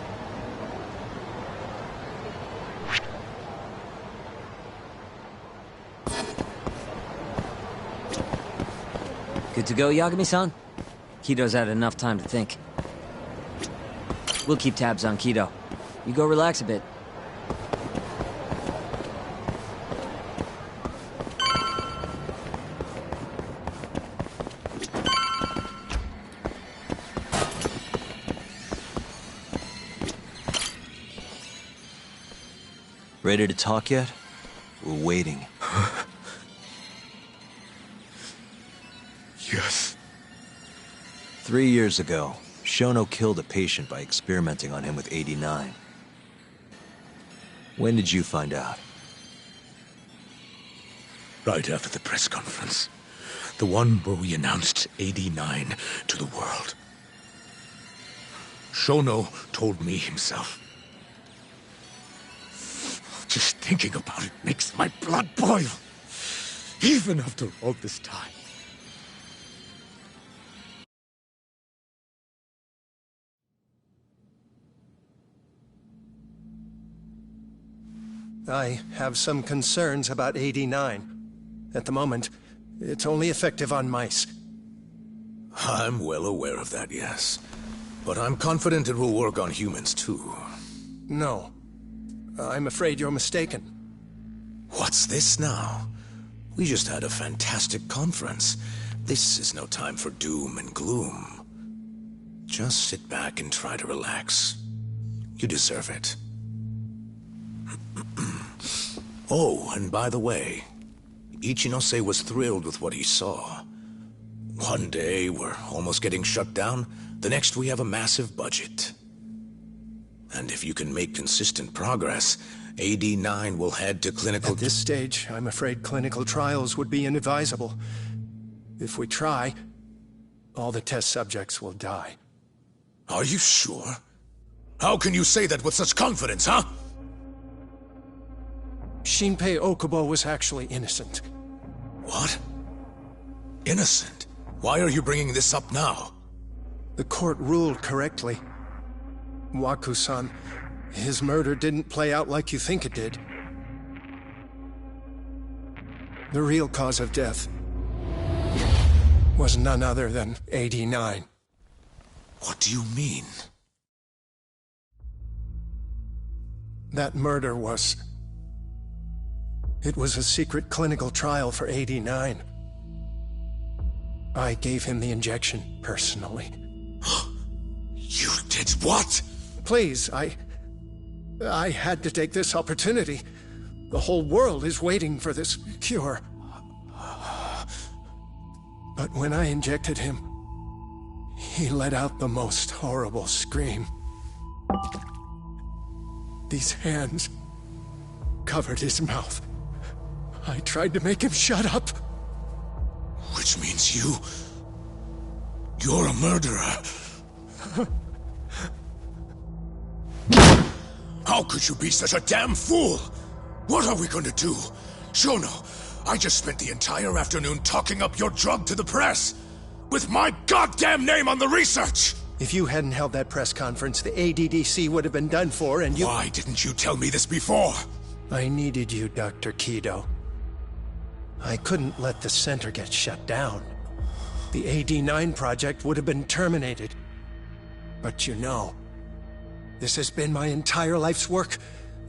Good to go, Yagami-san? Kido's had enough time to think. We'll keep tabs on Kido. You go relax a bit. Ready to talk yet? We're waiting. Yes. 3 years ago, Shono killed a patient by experimenting on him with 89. When did you find out? Right after the press conference. The one where we announced 89 to the world. Shono told me himself. Just thinking about it makes my blood boil. Even after all this time. I have some concerns about 89. At the moment, it's only effective on mice. I'm well aware of that, yes. But I'm confident it will work on humans, too. No. I'm afraid you're mistaken. What's this now? We just had a fantastic conference. This is no time for doom and gloom. Just sit back and try to relax. You deserve it. Oh, and by the way, Ichinose was thrilled with what he saw. One day, we're almost getting shut down. The next, we have a massive budget. And if you can make consistent progress, AD9 will head to clinical... At this stage, I'm afraid clinical trials would be inadvisable. If we try, all the test subjects will die. Are you sure? How can you say that with such confidence, huh? Shinpei Okubo was actually innocent. What? Innocent? Why are you bringing this up now? The court ruled correctly. Waku-san, his murder didn't play out like you think it did. The real cause of death was none other than 89. What do you mean? That murder was... It was a secret clinical trial for 89. I gave him the injection, personally. You did what? Please, I had to take this opportunity. The whole world is waiting for this cure. But when I injected him, he let out the most horrible scream. These hands covered his mouth. I tried to make him shut up. Which means you're a murderer. How could you be such a damn fool? What are we going to do? Shono, I just spent the entire afternoon talking up your drug to the press, with my goddamn name on the research! If you hadn't held that press conference, the ADDC would have been done for, and you... Why didn't you tell me this before? I needed you, Dr. Kido. I couldn't let the center get shut down. The AD9 project would have been terminated. But you know, this has been my entire life's work,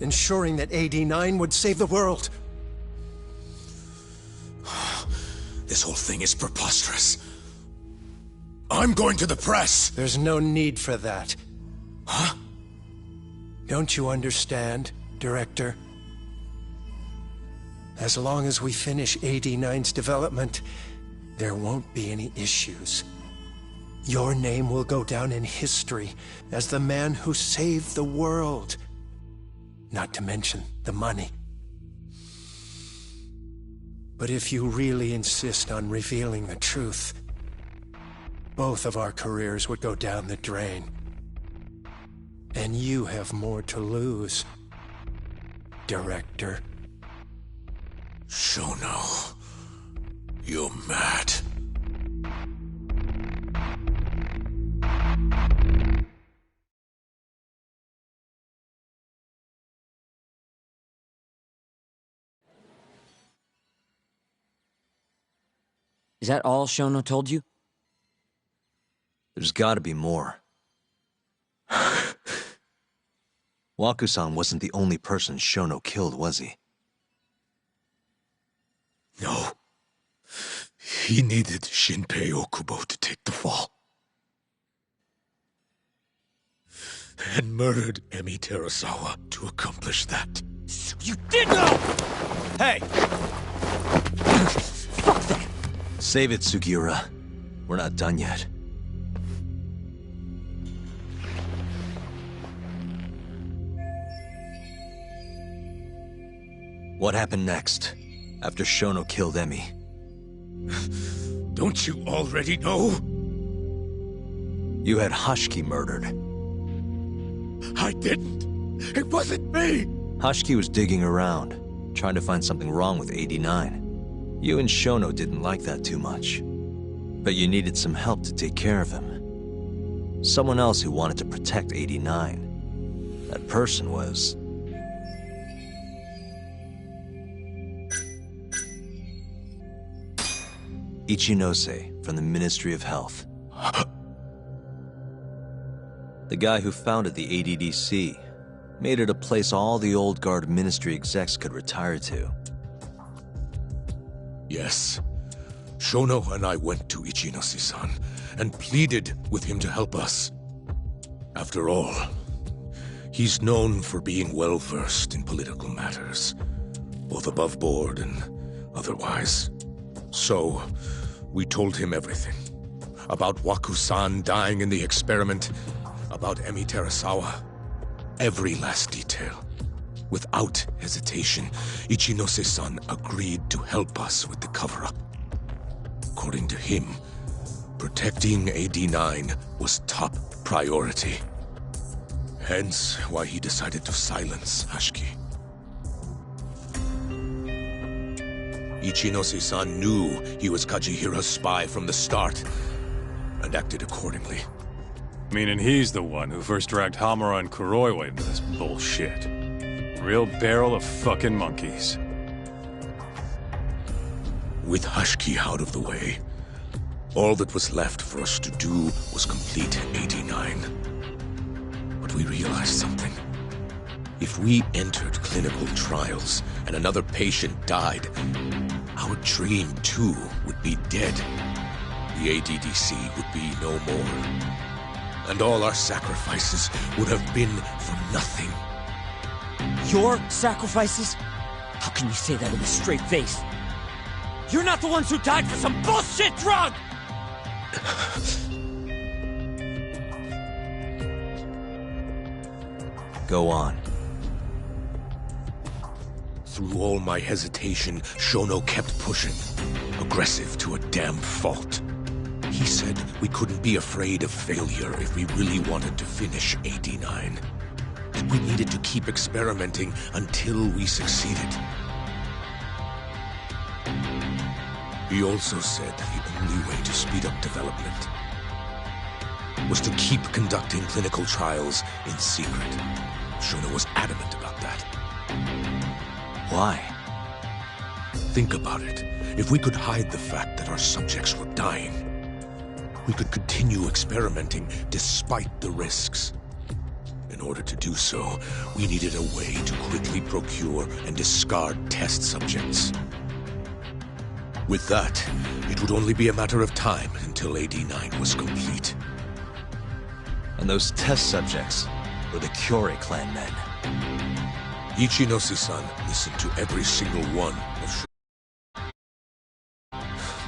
ensuring that AD9 would save the world. This whole thing is preposterous. I'm going to the press! There's no need for that. Huh? Don't you understand, Director? As long as we finish AD9's development, there won't be any issues. Your name will go down in history as the man who saved the world. Not to mention the money. But if you really insist on revealing the truth, both of our careers would go down the drain. And you have more to lose, Director. Shono, you're mad. Is that all Shono told you? There's gotta be more. Waku-san wasn't the only person Shono killed, was he? No. He needed Shinpei Okubo to take the fall. And murdered Emi Terasawa to accomplish that. So you did know! Hey! Fuck that! Save it, Sugiura. We're not done yet. What happened next, after Shono killed Emi? Don't you already know? You had Hashiki murdered. I didn't. It wasn't me. Hashiki was digging around, trying to find something wrong with 89. You and Shono didn't like that too much. But you needed some help to take care of him. Someone else who wanted to protect 89. That person was... Ichinose from the Ministry of Health. The guy who founded the ADDC made it a place all the old guard ministry execs could retire to. Yes. Shono and I went to Ichinose-san and pleaded with him to help us. After all, he's known for being well-versed in political matters, both above board and otherwise. So, we told him everything. About Waku-san dying in the experiment, about Emi Terasawa. Every last detail. Without hesitation, Ichinose-san agreed to help us with the cover-up. According to him, protecting AD9 was top priority. Hence why he decided to silence Hashiki. Ichinose-san knew he was Kajihira's spy from the start, and acted accordingly. Meaning he's the one who first dragged Hamura and Kuroiwa into this bullshit. Real barrel of fucking monkeys. With Hashiki out of the way, All that was left for us to do was complete 89. But we realized something. If we entered clinical trials and another patient died, our dream too would be dead. The ADDC would be no more. And all our sacrifices would have been for nothing. Your sacrifices? How can you say that with a straight face? You're not the ones who died for some bullshit drug! Go on. Through all my hesitation, Shono kept pushing. Aggressive to a damn fault. He said we couldn't be afraid of failure if we really wanted to finish 89. That we needed to keep experimenting until we succeeded. He also said the only way to speed up development was to keep conducting clinical trials in secret. Shono was adamant about that. Why? Think about it. If we could hide the fact that our subjects were dying, we could continue experimenting despite the risks. In order to do so, we needed a way to quickly procure and discard test subjects. With that, it would only be a matter of time until AD9 was complete. And those test subjects were the Kyorei clan men. Ichinose-san listened to every single one of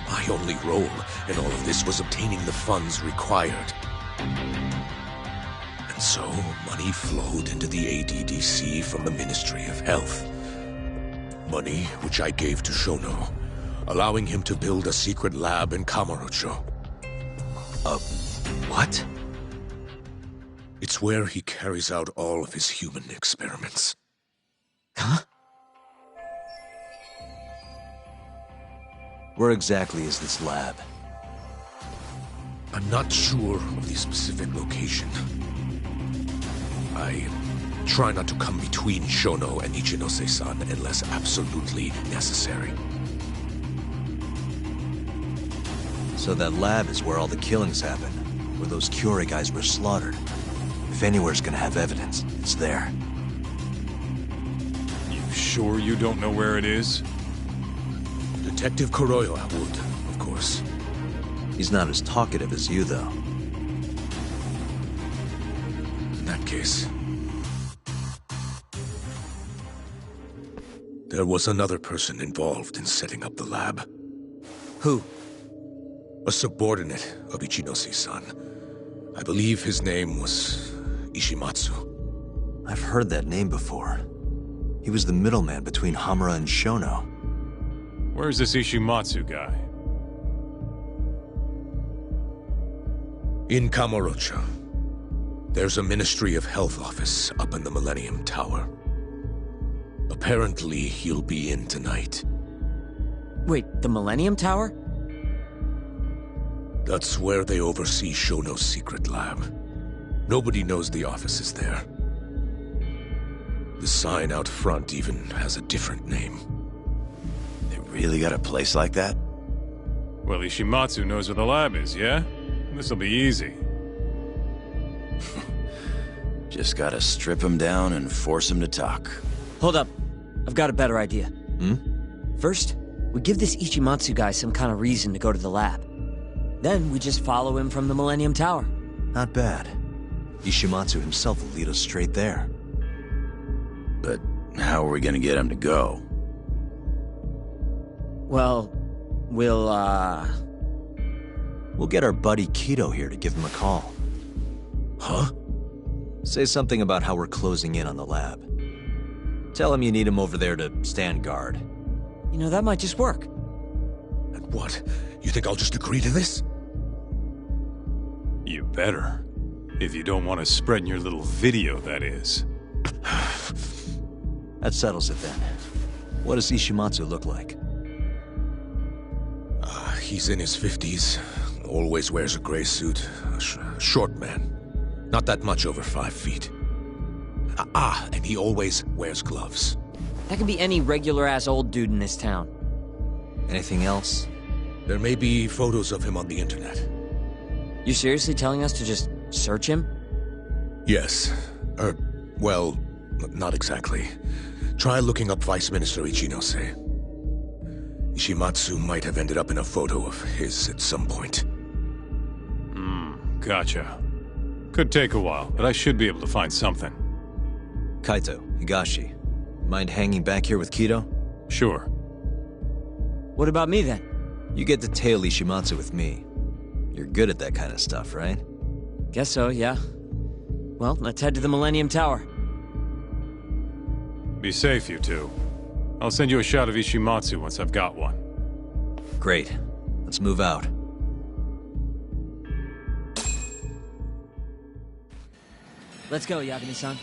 My only role in all of this was obtaining the funds required. And so, money flowed into the ADDC from the Ministry of Health. Money which I gave to Shono, allowing him to build a secret lab in Kamurocho. What? It's where he carries out all of his human experiments. Huh? Where exactly is this lab? I'm not sure of the specific location. I try not to come between Shono and Ichinose-san unless absolutely necessary. So that lab is where all the killings happened, where those Kyorei guys were slaughtered. If anywhere's gonna have evidence, it's there. You sure you don't know where it is? Detective Kuroyo would, of course. He's not as talkative as you, though. In that case... there was another person involved in setting up the lab. Who? A subordinate of Ichinose-san. I believe his name was Ishimatsu. I've heard that name before. He was the middleman between Hamura and Shono. Where's this Ishimatsu guy? In Kamurocho. There's a Ministry of Health office up in the Millennium Tower. Apparently, he'll be in tonight. Wait, the Millennium Tower? That's where they oversee Shono's secret lab. Nobody knows the office is there. The sign out front even has a different name. They really got a place like that? Well, Ishimatsu knows where the lab is, yeah? This'll be easy. Just gotta strip him down and force him to talk. Hold up. I've got a better idea. Hmm? First, we give this Ichimatsu guy some kind of reason to go to the lab. Then we just follow him from the Millennium Tower. Not bad. Ishimatsu himself will lead us straight there. But how are we gonna get him to go? Well, We'll get our buddy Kido here to give him a call. Huh? Say something about how we're closing in on the lab. Tell him you need him over there to stand guard. You know, that might just work. And what? You think I'll just agree to this? You better. If you don't want to spread in your little video, that is. That settles it then. What does Ishimatsu look like? He's in his 50s. Always wears a gray suit. Short man. Not that much over 5 feet. And he always wears gloves. That could be any regular-ass old dude in this town. Anything else? There may be photos of him on the internet. You seriously telling us to just search him? Yes. Well, not exactly. Try looking up Vice Minister Ichinose. Ishimatsu might have ended up in a photo of his at some point. Gotcha. Could take a while, but I should be able to find something. Kaito, Higashi, mind hanging back here with Kido? Sure. What about me then? You get to tail Ishimatsu with me. You're good at that kind of stuff, right? Guess so, yeah. Well, let's head to the Millennium Tower. Be safe, you two. I'll send you a shot of Ishimatsu once I've got one. Great. Let's move out. Let's go, Yagami-san.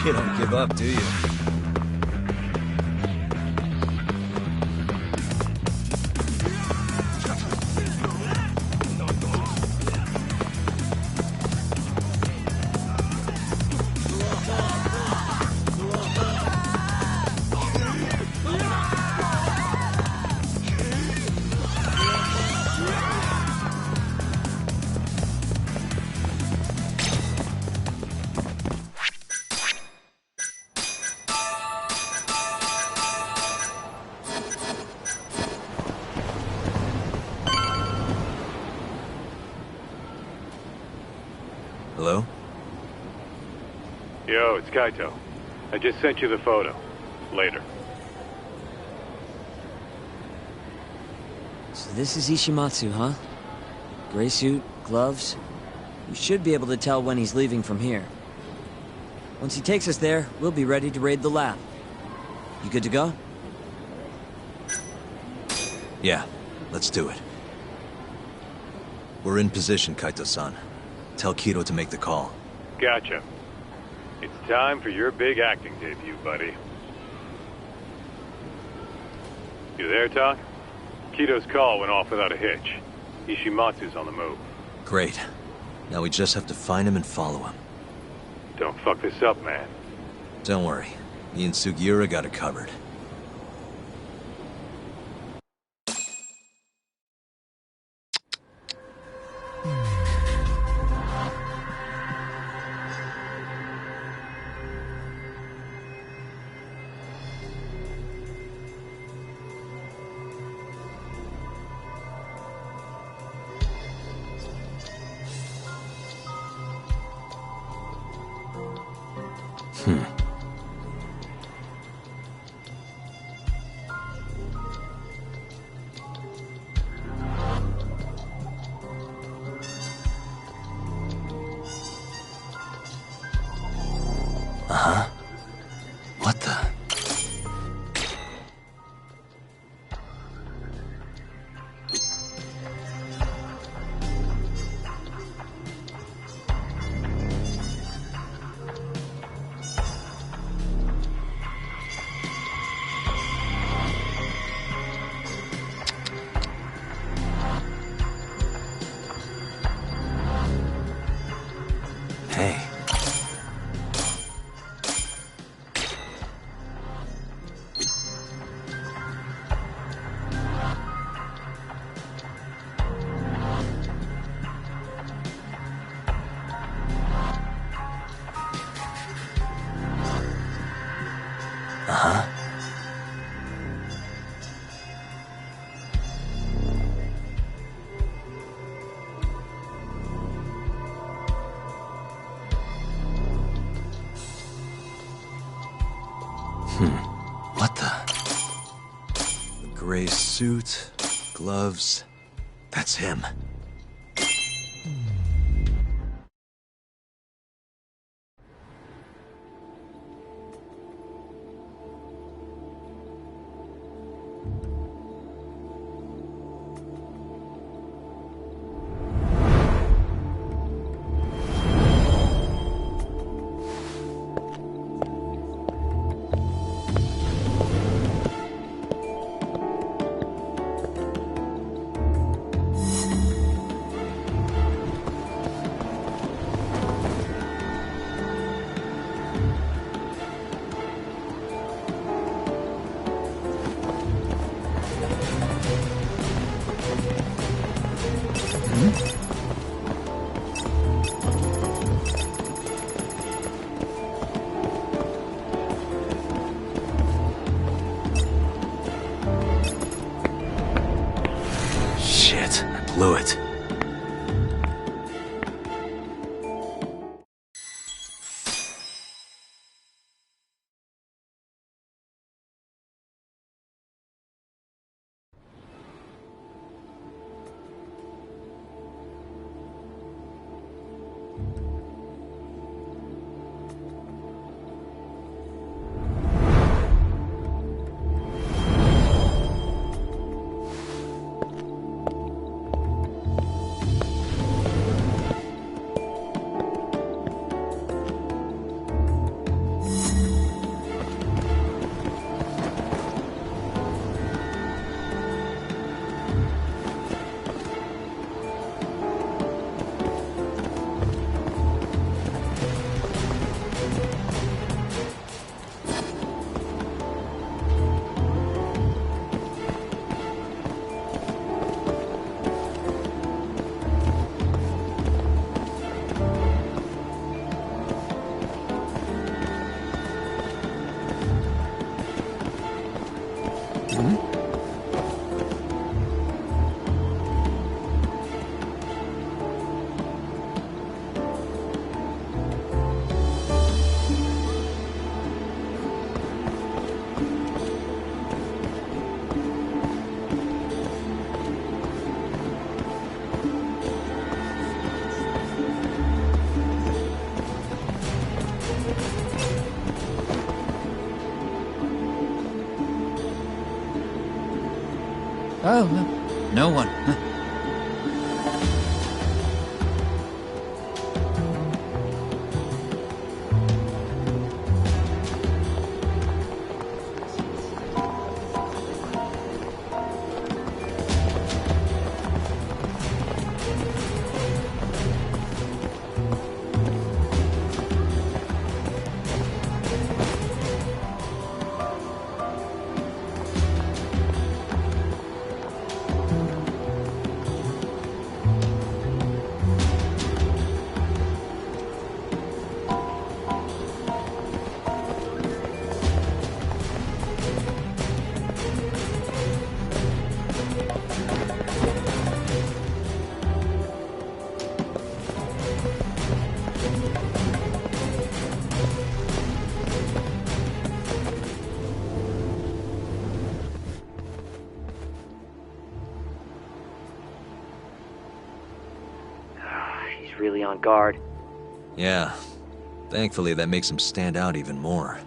You don't give up, do you? Hello? Yo, it's Kaito. I just sent you the photo. Later. So this is Ishimatsu, huh? Gray suit, gloves. You should be able to tell when he's leaving from here. Once he takes us there, we'll be ready to raid the lab. You good to go? Yeah, let's do it. We're in position, Kaito-san. Tell Kido to make the call. Gotcha. It's time for your big acting debut, buddy. You there, Talk? Kido's call went off without a hitch. Ishimatsu's on the move. Great. Now we just have to find him and follow him. Don't fuck this up, man. Don't worry. Me and Sugiura got it covered. Uh-huh. What the? Hey. Uh-huh. What the? The gray suit, gloves. That's him. blew it. Oh, no one. Really on guard. Yeah. Thankfully, that makes him stand out even more.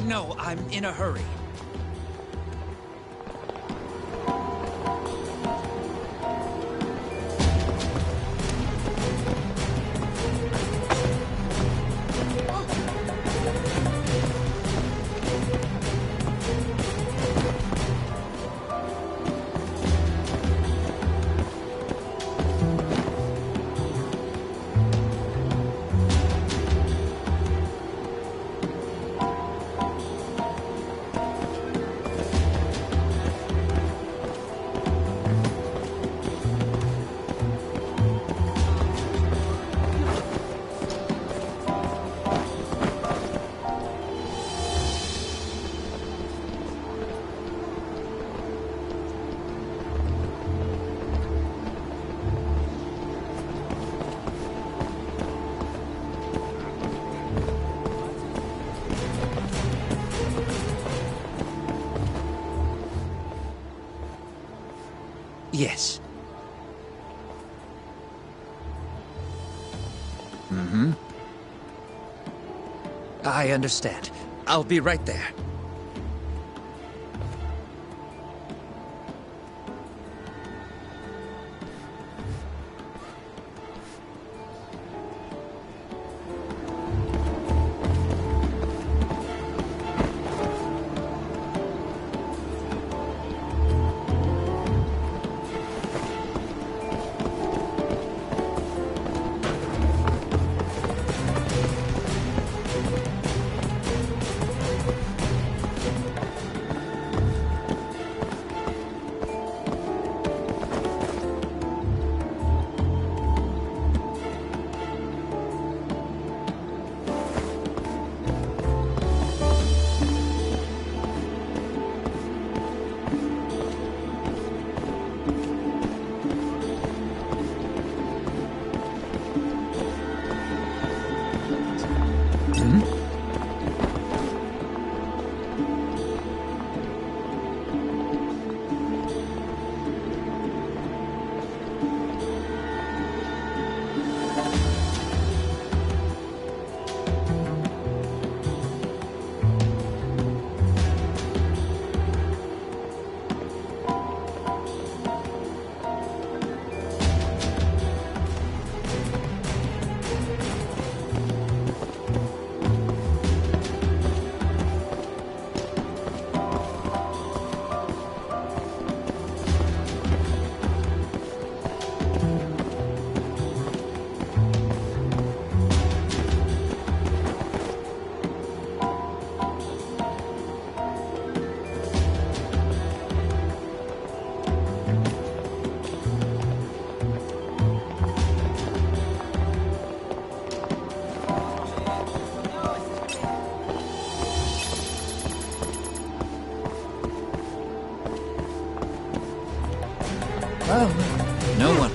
No, I'm in a hurry. Yes. Mm-hmm. I understand. I'll be right there. Oh, no one.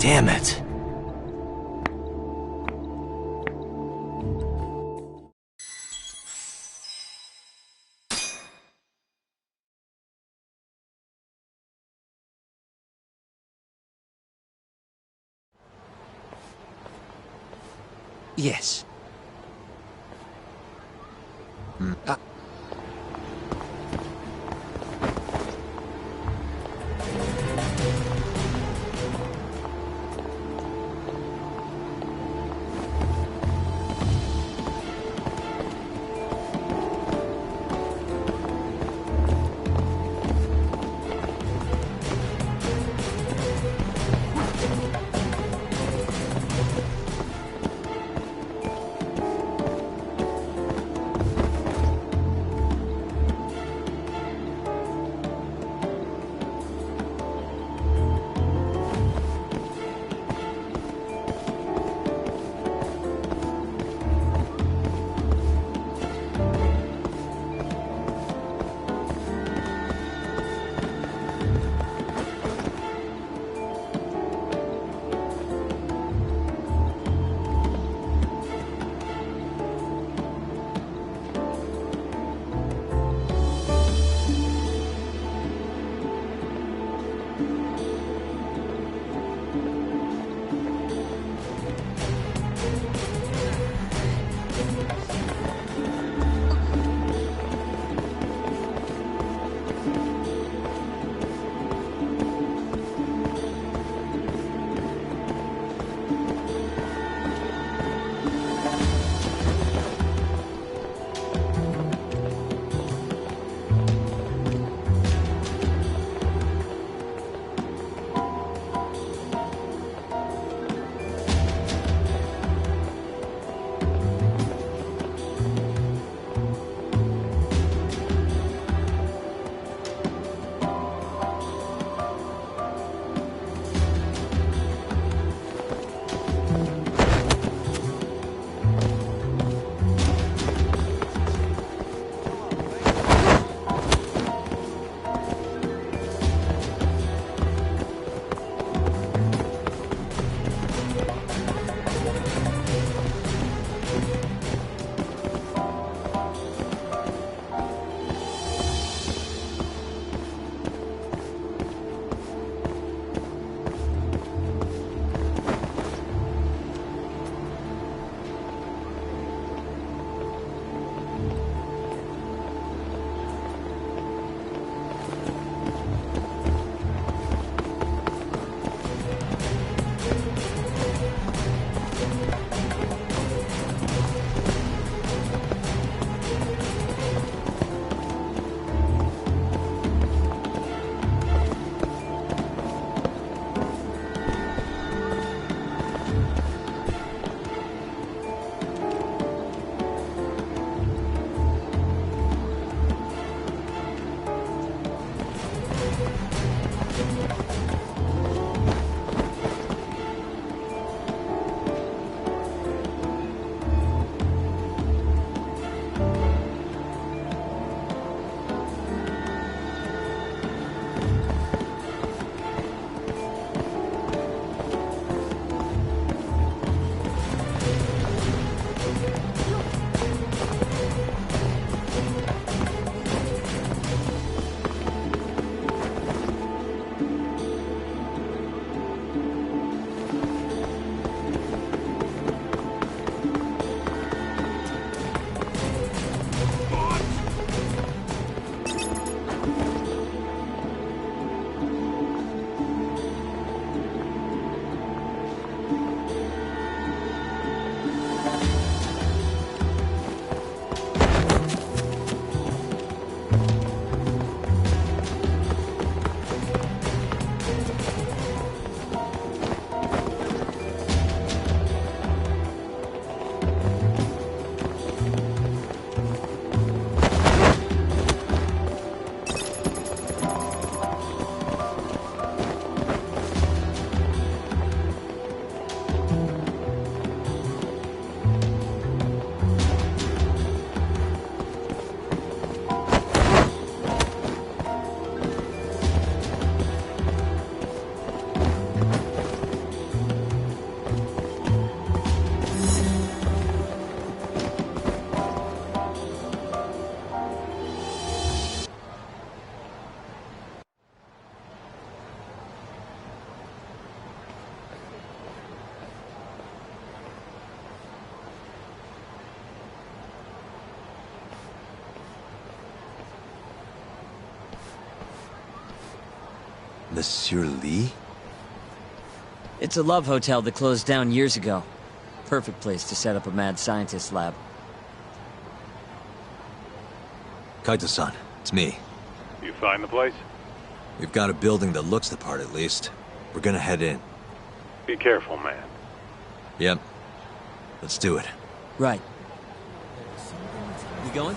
Damn it. Yes. Monsieur Lee? It's a love hotel that closed down years ago. Perfect place to set up a mad scientist lab. Kaito-san, it's me. You find the place? We've got a building that looks the part, at least. We're gonna head in. Be careful, man. Yep. Let's do it. Right. We going?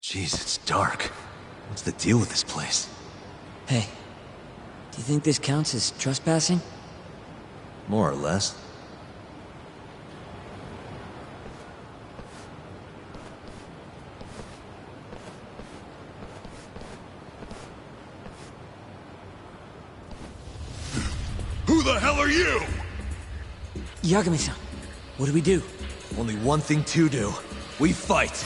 Jeez, it's dark. What's the deal with this place? Hey, do you think this counts as trespassing? More or less. Who the hell are you? Yagami-san, what do we do? Only one thing to do. We fight!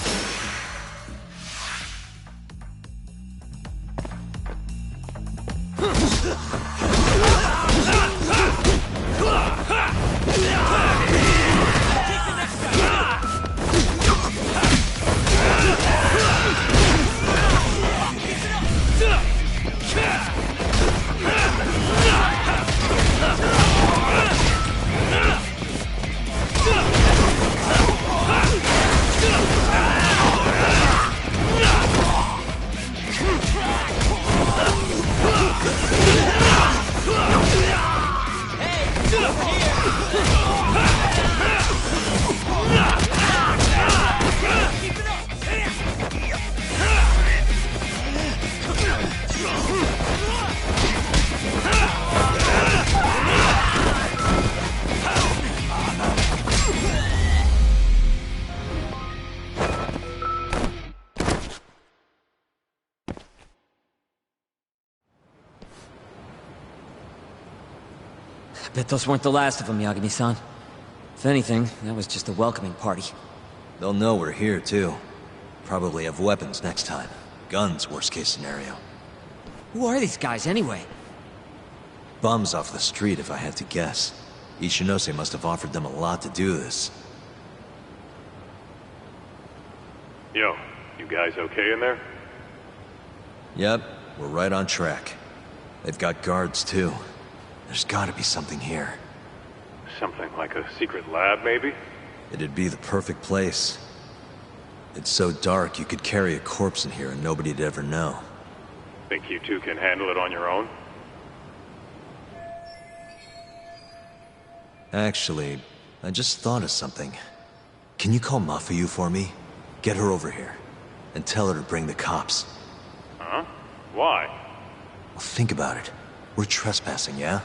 Bet those weren't the last of them, Yagami-san. If anything, that was just a welcoming party. They'll know we're here, too. Probably have weapons next time. Guns, worst case scenario. Who are these guys, anyway? Bums off the street, if I had to guess. Ishinose must have offered them a lot to do this. Yo, you guys okay in there? Yep, we're right on track. They've got guards, too. There's gotta be something here. Something like a secret lab, maybe? It'd be the perfect place. It's so dark you could carry a corpse in here and nobody'd ever know. Think you two can handle it on your own? Actually, I just thought of something. Can you call Mafuyu for me? Get her over here. And tell her to bring the cops. Huh? Why? Well, think about it. We're trespassing, yeah?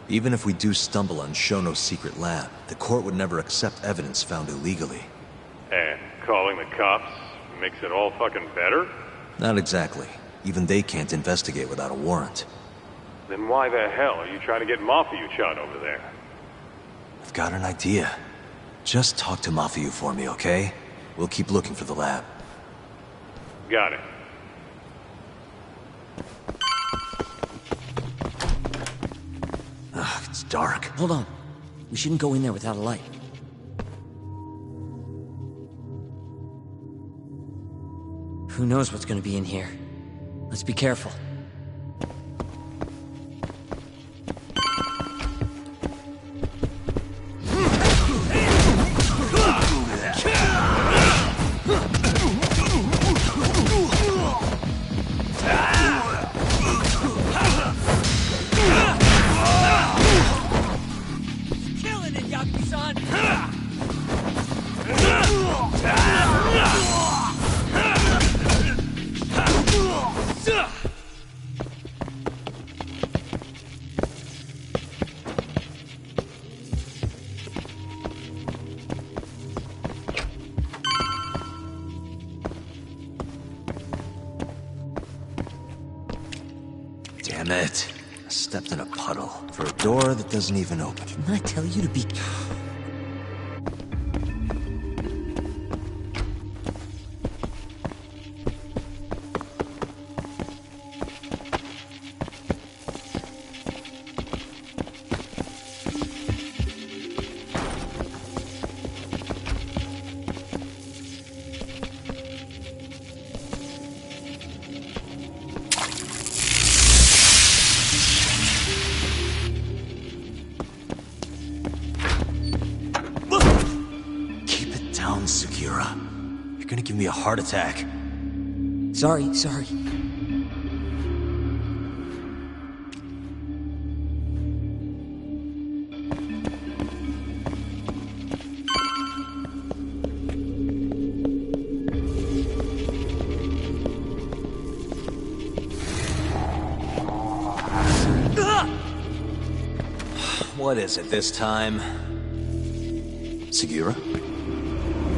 Even if we do stumble on Shono's secret lab, the court would never accept evidence found illegally. And calling the cops makes it all fucking better? Not exactly. Even they can't investigate without a warrant. Then why the hell are you trying to get Mafuyu-chan over there? I've got an idea. Just talk to Mafuyu for me, okay? We'll keep looking for the lab. Got it. Ugh, it's dark. Hold on. We shouldn't go in there without a light. Who knows what's gonna be in here? Let's be careful. Killing it, Yagami-san! Damn it. I stepped in a puddle for a door that doesn't even open. Didn't I tell you to be... gonna give me a heart attack. Sorry. What is it this time? Segura?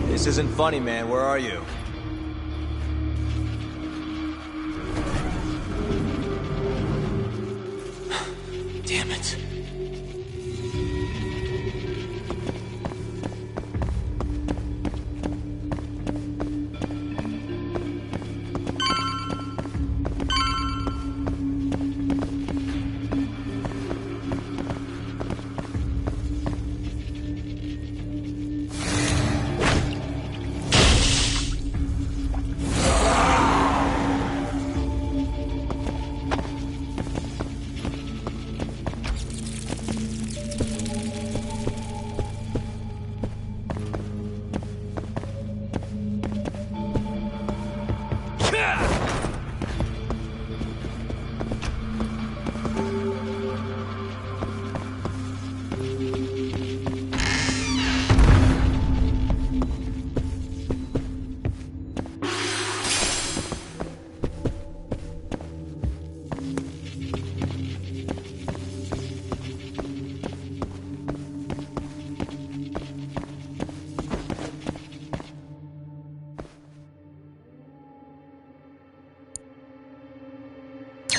This isn't funny, man. Where are you? Damn it.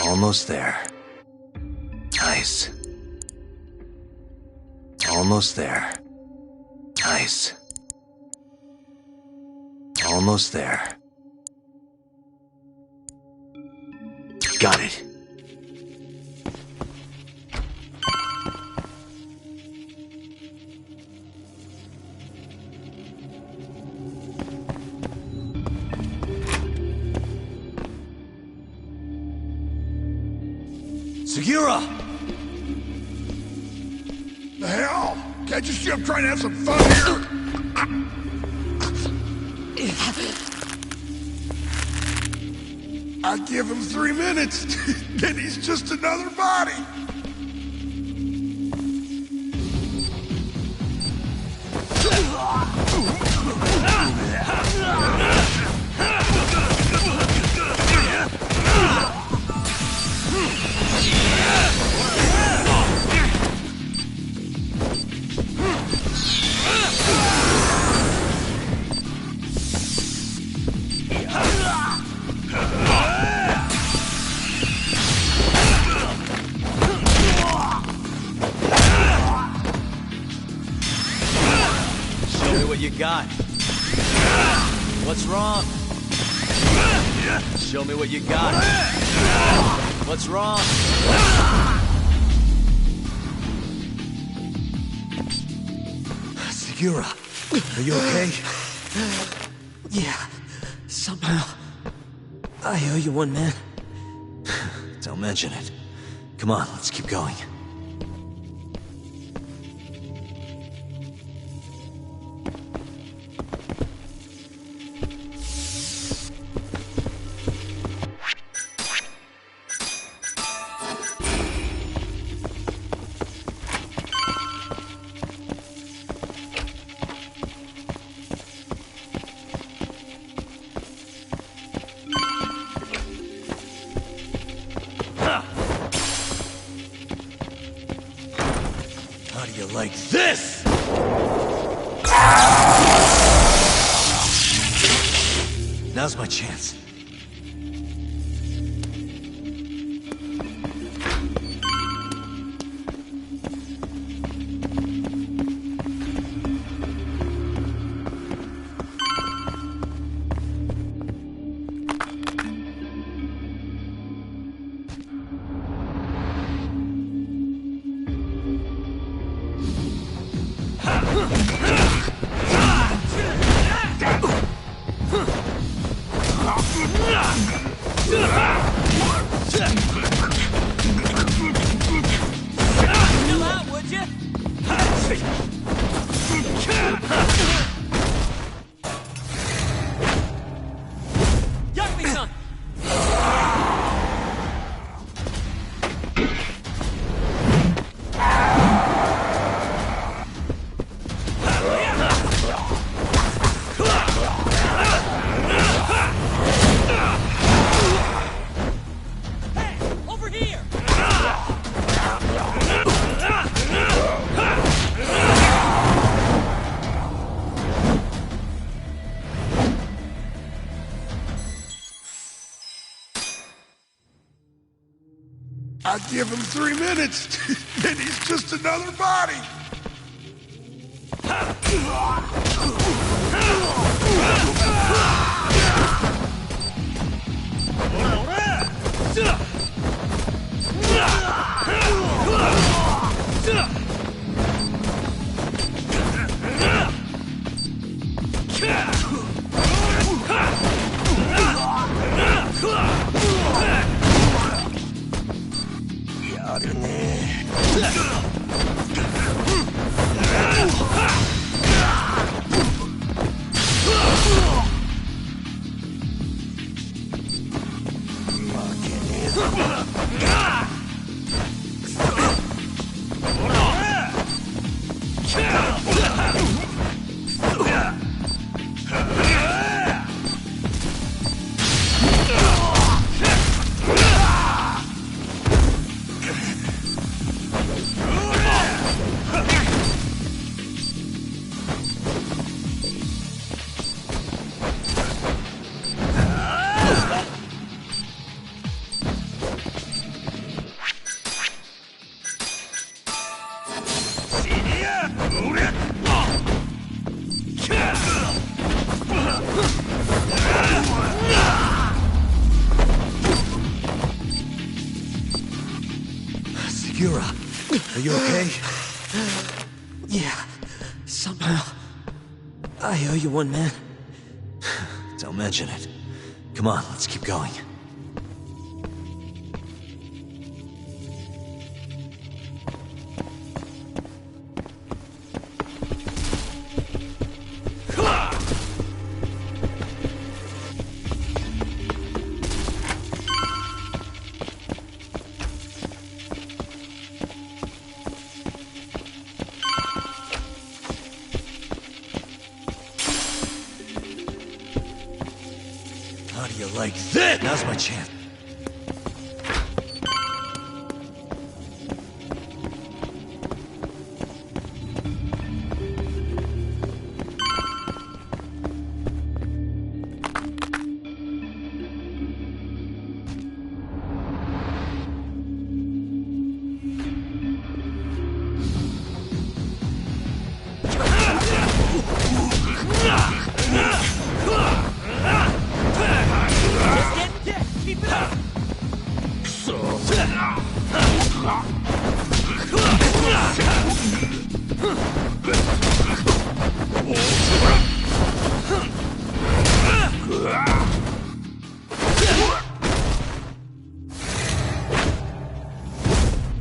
Almost there. Nice. Almost there. Nice. Almost there. Got it. Segura! The hell? Can't you see I'm trying to have some fun here? I give him 3 minutes, then he's just another body. What you got? What's wrong? Show me what you got. What's wrong? Segura, are you okay? Yeah, somehow. I owe you one, man. Don't mention it. Come on, let's keep going. How do you like this? Now's my chance. I give him 3 minutes, then he's just another body. Are you okay? Yeah, somehow. I owe you one, man. Don't mention it. Come on, let's keep going. How do you like this? Now's my chance.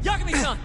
Yagami-san!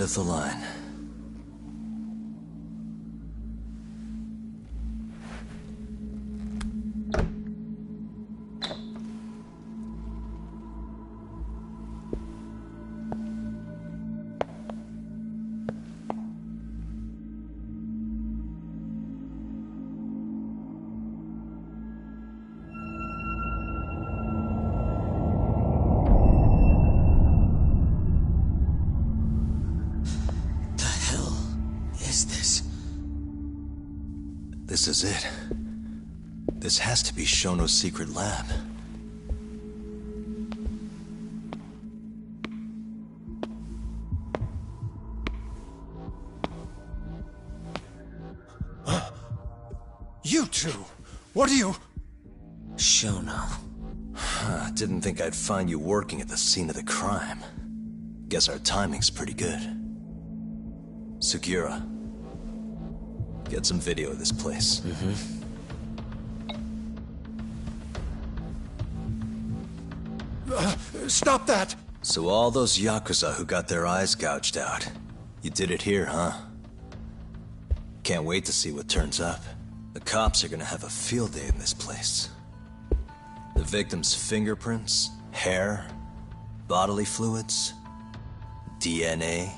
of the line. This is it. This has to be Shono's secret lab. You two! What are you... Shono. Didn't think I'd find you working at the scene of the crime. Guess our timing's pretty good. Sugiura. Get some video of this place. Stop that! So all those Yakuza who got their eyes gouged out, you did it here, huh? Can't wait to see what turns up. The cops are gonna have a field day in this place. The victim's fingerprints, hair, bodily fluids, DNA.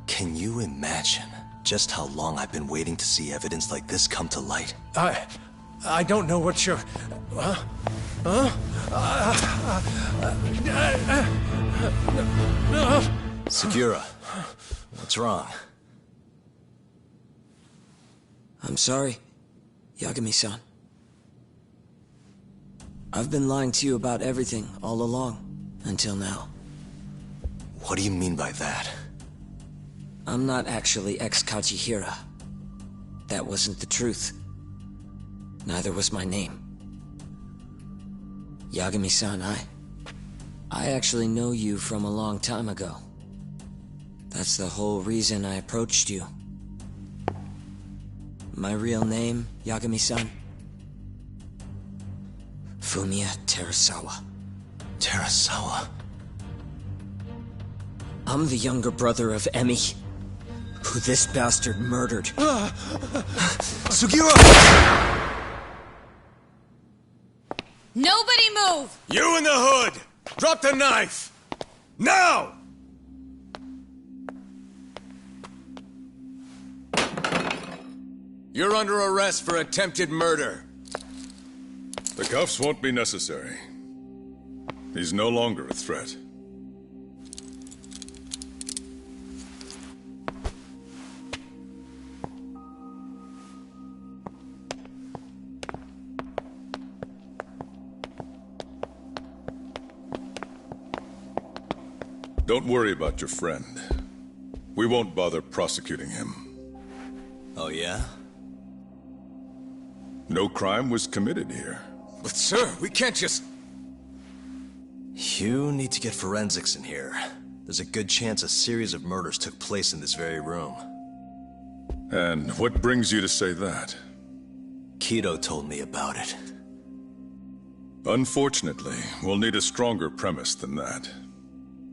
Can you imagine just how long I've been waiting to see evidence like this come to light? I don't know what you're... Sugiura, what's wrong? I'm sorry, Yagami-san. I've been lying to you about everything all along, until now. What do you mean by that? I'm not actually ex-Kajihira. That wasn't the truth. Neither was my name. Yagami-san, I actually know you from a long time ago. That's the whole reason I approached you. My real name, Yagami-san? Fumiya Terasawa. Terasawa? I'm the younger brother of Emi, who this bastard murdered. Sugiura! Nobody move! You in the hood! Drop the knife! Now! You're under arrest for attempted murder. The cuffs won't be necessary. He's no longer a threat. Don't worry about your friend. We won't bother prosecuting him. Oh, yeah? No crime was committed here. But sir, we can't just... You need to get forensics in here. There's a good chance a series of murders took place in this very room. And what brings you to say that? Kido told me about it. Unfortunately, we'll need a stronger premise than that.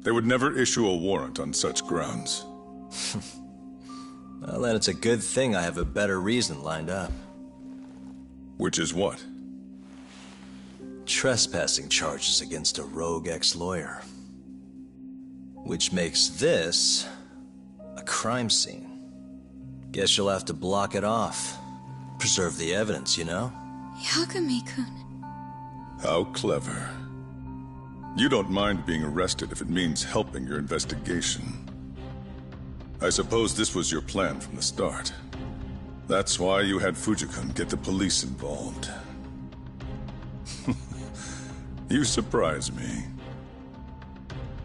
They would never issue a warrant on such grounds. Well, then it's a good thing I have a better reason lined up. Which is what? Trespassing charges against a rogue ex-lawyer. Which makes this a crime scene. Guess you'll have to block it off. Preserve the evidence, you know? Yagami-kun. How clever. You don't mind being arrested if it means helping your investigation. I suppose this was your plan from the start. That's why you had Fujikun get the police involved. You surprise me.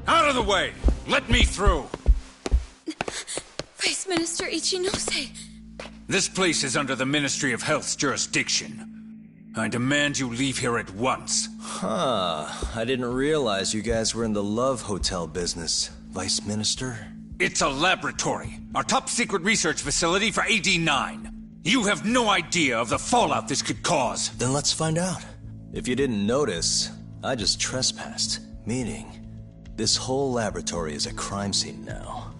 Out of the way! Let me through! Vice Minister Ichinose. This place is under the Ministry of Health's jurisdiction. I demand you leave here at once. Huh. I didn't realize you guys were in the love hotel business, Vice Minister. It's a laboratory. Our top secret research facility for AD9. You have no idea of the fallout this could cause. Then let's find out. If you didn't notice, I just trespassed. Meaning, this whole laboratory is a crime scene now.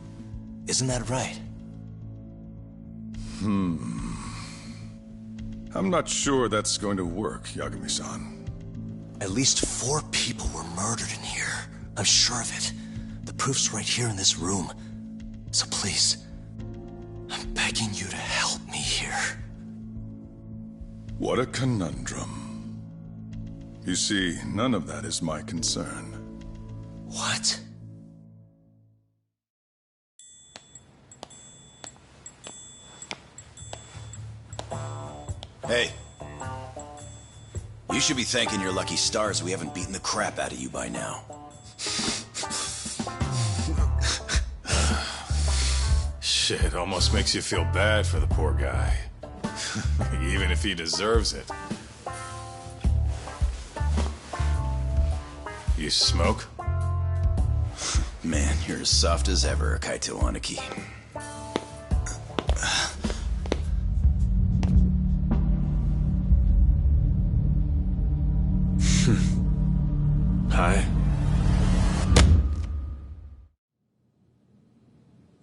Isn't that right? I'm not sure that's going to work, Yagami-san. At least 4 people were murdered in here. I'm sure of it. The proof's right here in this room. So please, I'm begging you to help me here. What a conundrum. You see, none of that is my concern. What? Hey. You should be thanking your lucky stars we haven't beaten the crap out of you by now. Shit, almost makes you feel bad for the poor guy. Even if he deserves it. You smoke? Man, you're as soft as ever, Kaito Aniki. Hi.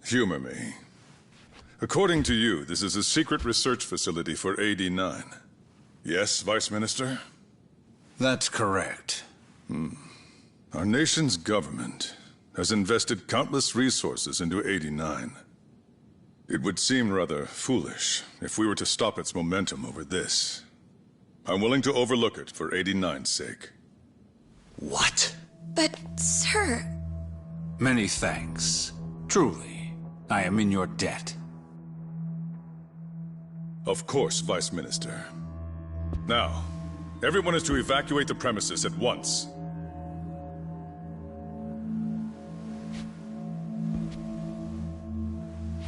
Humor me. According to you, this is a secret research facility for AD9. Yes, Vice Minister? That's correct. Our nation's government has invested countless resources into AD9. It would seem rather foolish if we were to stop its momentum over this. I'm willing to overlook it for AD9's sake. What? But, sir... Many thanks. Truly, I am in your debt. Of course, Vice Minister. Now, everyone is to evacuate the premises at once.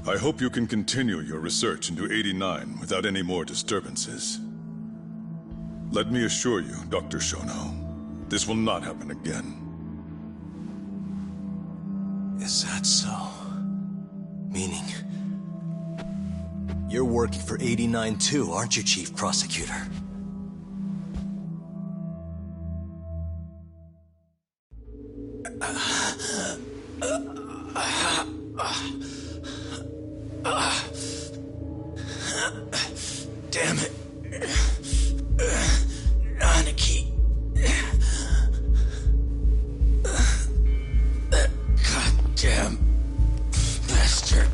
I hope you can continue your research into 89 without any more disturbances. Let me assure you, Dr. Shono, this will not happen again. Is that so? Meaning... you're working for 89 too, aren't you, Chief Prosecutor? Damn it. Aniki. That goddamn bastard.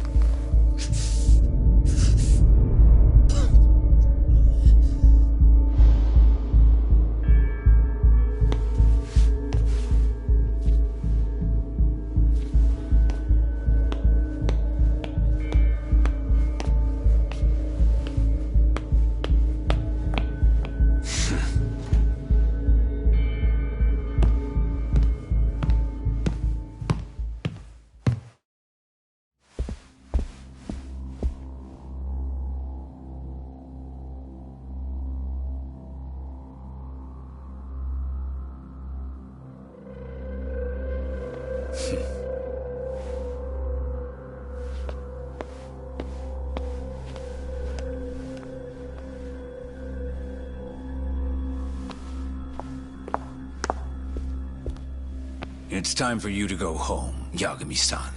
It's time for you to go home, Yagami-san.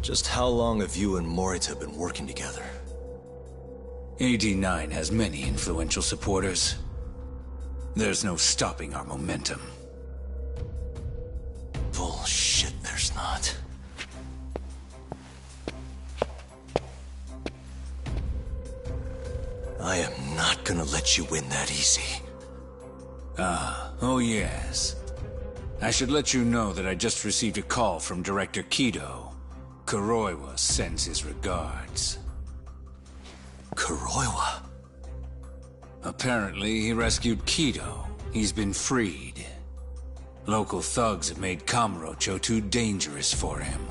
Just how long have you and Morita been working together? AD9 has many influential supporters. There's no stopping our momentum. Bullshit, there's not. I am not gonna let you win that easy. Oh yes. I should let you know that I just received a call from Director Kido. Kuroiwa sends his regards. Kuroiwa? Apparently, he rescued Kido. He's been freed. Local thugs have made Kamurocho too dangerous for him.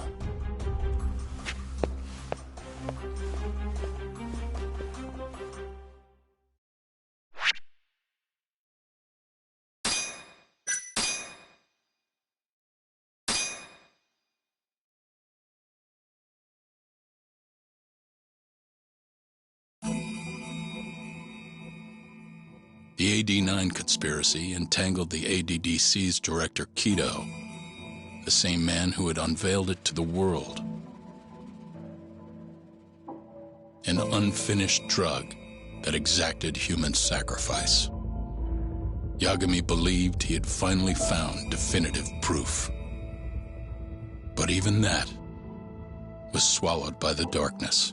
The AD9 conspiracy entangled the ADDC's director Kido, the same man who had unveiled it to the world. an unfinished drug that exacted human sacrifice. Yagami believed he had finally found definitive proof. But even that was swallowed by the darkness.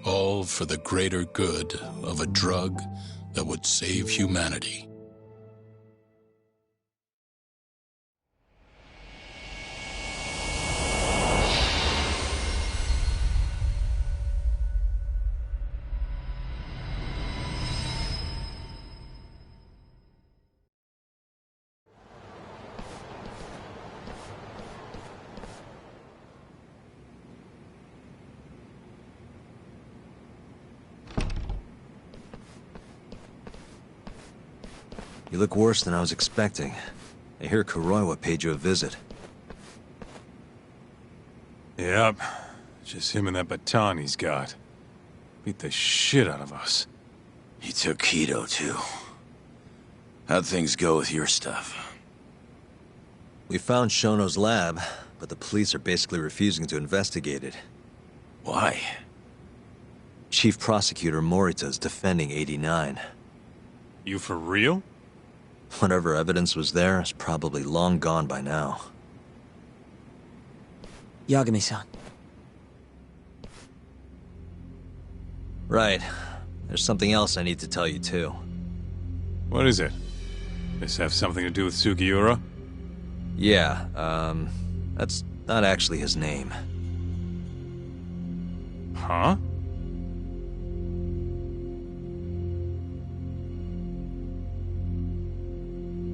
All for the greater good of a drug that would save humanity. You look worse than I was expecting. I hear Kuroiwa paid you a visit. Yep. Just him and that baton he's got. Beat the shit out of us. He took Kido, too. How'd things go with your stuff? We found Shono's lab, but the police are basically refusing to investigate it. Why? Chief Prosecutor Morita's defending 89. You for real? Whatever evidence was there is probably long gone by now. Yagami-san. Right. There's something else I need to tell you, too. What is it? This have something to do with Sugiura? Yeah, that's not actually his name. Huh?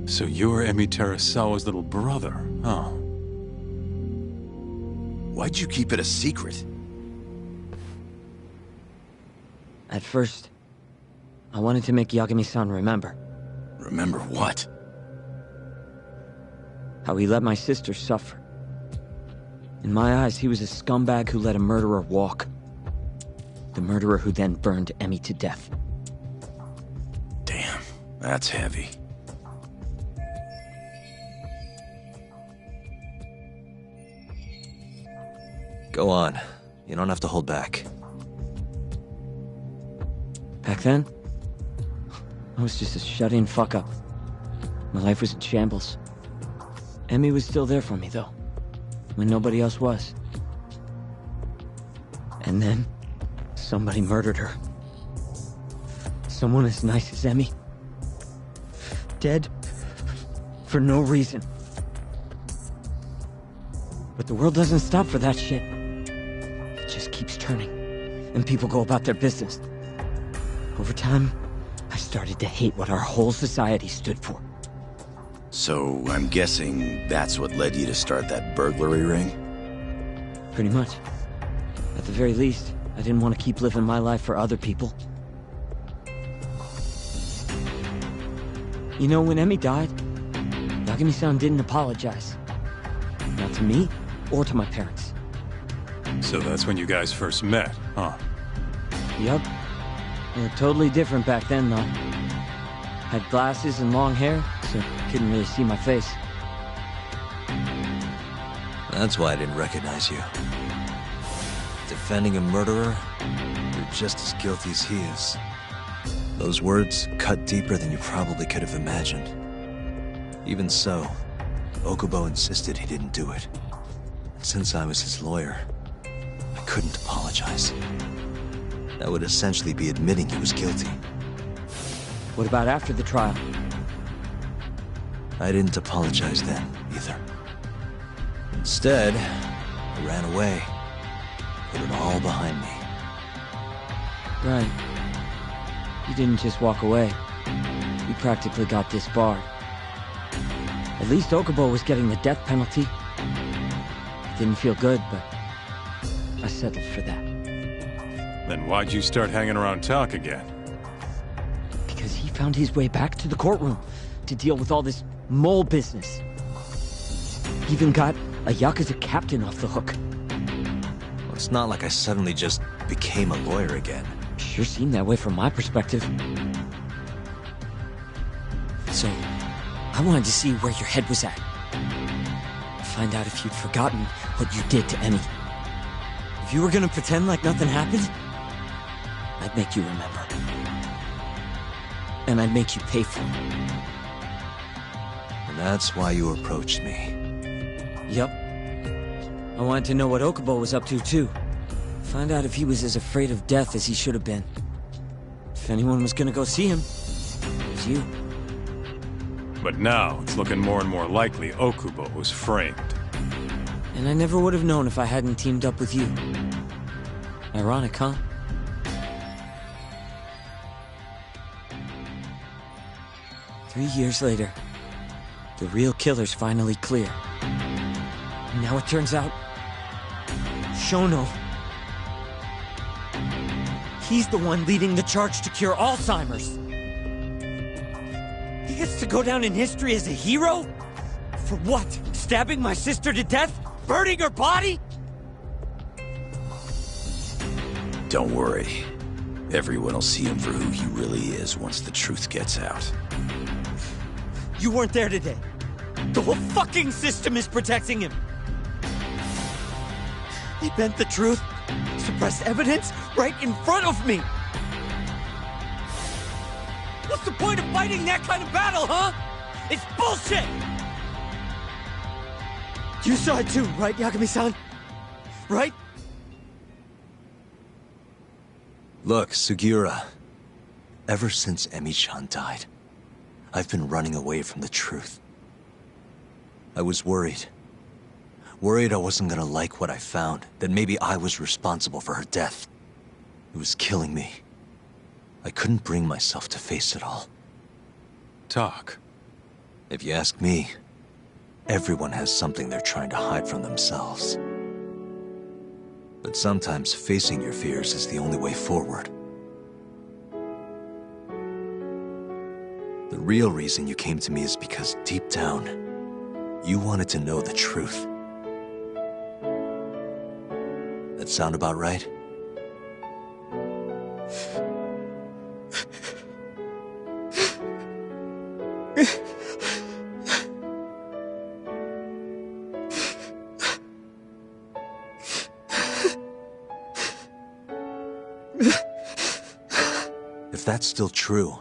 So you're Emi Terasawa's little brother, huh? Why'd you keep it a secret? At first, I wanted to make Yagami-san remember. Remember what? How he let my sister suffer. In my eyes, he was a scumbag who let a murderer walk. The murderer who then burned Emi to death. Damn, that's heavy. Go on. You don't have to hold back. Back then, I was just a shut-in fuck-up. My life was in shambles. Emi was still there for me, though, when nobody else was. And then, somebody murdered her. Someone as nice as Emi. Dead for no reason. But the world doesn't stop for that shit. It just keeps turning, and people go about their business. Over time, I started to hate what our whole society stood for. So, I'm guessing that's what led you to start that burglary ring? Pretty much. At the very least, I didn't want to keep living my life for other people. You know, when Emi died, Yagami-san didn't apologize. Not to me, or to my parents. So that's when you guys first met, huh? Yup. We were totally different back then, though. Had glasses and long hair, so couldn't really see my face. That's why I didn't recognize you. Defending a murderer, you're just as guilty as he is. Those words cut deeper than you probably could have imagined. Even so, Okubo insisted he didn't do it. And since I was his lawyer, I couldn't apologize. That would essentially be admitting he was guilty. What about after the trial? I didn't apologize then, either. Instead, I ran away. Put it all behind me. Right. You didn't just walk away. You practically got disbarred. At least Okubo was getting the death penalty. It didn't feel good, but I settled for that. Then why'd you start hanging around talk again? Because he found his way back to the courtroom to deal with all this mole business. He even got a Yakuza captain off the hook. Well, it's not like I suddenly just became a lawyer again. Sure seemed that way from my perspective. So, I wanted to see where your head was at. Find out if you'd forgotten what you did to Emi. If you were gonna pretend like nothing happened, I'd make you remember. And I'd make you pay for it. And that's why you approached me. Yep. I wanted to know what Okubo was up to, too. Find out if he was as afraid of death as he should have been. If anyone was gonna go see him, it was you. But now, it's looking more and more likely Okubo was framed. And I never would have known if I hadn't teamed up with you. Ironic, huh? Three years later, the real killer's finally clear. And now it turns out, Shono, he's the one leading the charge to cure Alzheimer's. He gets to go down in history as a hero? For what? Stabbing my sister to death? Burning her body? Don't worry. Everyone will see him for who he really is once the truth gets out. You weren't there today. The whole fucking system is protecting him. They bent the truth, suppressed evidence right in front of me. What's the point of fighting that kind of battle, huh? It's bullshit! You saw it too, right, Yagami-san? Right? Look, Sugiura. Ever since Emi-chan died, I've been running away from the truth. I was worried. Worried I wasn't gonna like what I found, that maybe I was responsible for her death. It was killing me. I couldn't bring myself to face it all. Talk. If you ask me, everyone has something they're trying to hide from themselves. But sometimes facing your fears is the only way forward. The real reason you came to me is because deep down, you wanted to know the truth. That sound about right? If that's still true,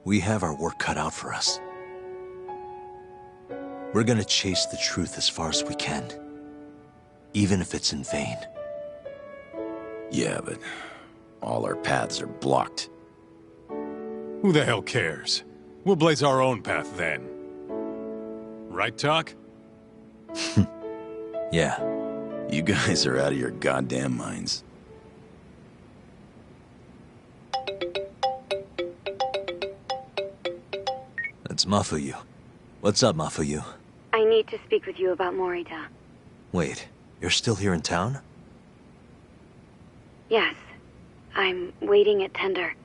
we have our work cut out for us. We're gonna chase the truth as far as we can, even if it's in vain. Yeah, but all our paths are blocked. Who the hell cares? We'll blaze our own path then. Right, Talk? Yeah. You guys are out of your goddamn minds. It's Mafuyu. What's up, Mafuyu? I need to speak with you about Morita. Wait, you're still here in town? Yes. I'm waiting at Tender.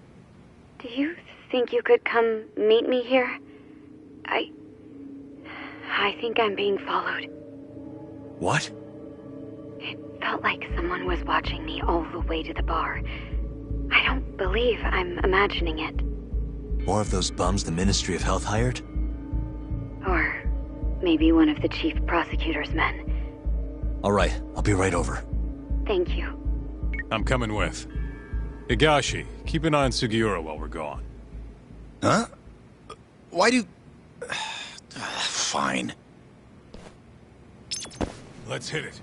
Do you think you could come meet me here? I think I'm being followed. What? It felt like someone was watching me all the way to the bar. I don't believe I'm imagining it. More of those bums the Ministry of Health hired? Or maybe one of the chief prosecutor's men. All right, I'll be right over. Thank you. I'm coming with. Higashi, keep an eye on Sugiura while we're gone. Huh? Why do... Fine. Let's hit it.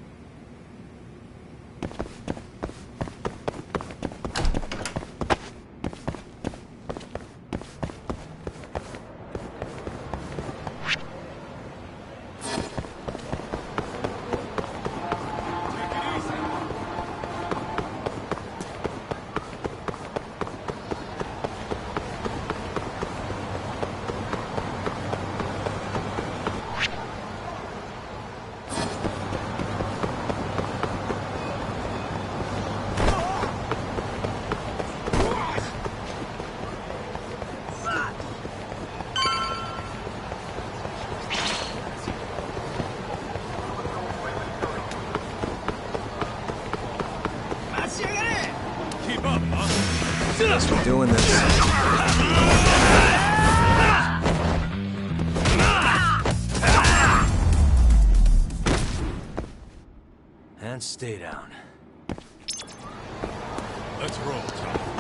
Guess we're doing this. And stay down. Let's roll, Tom.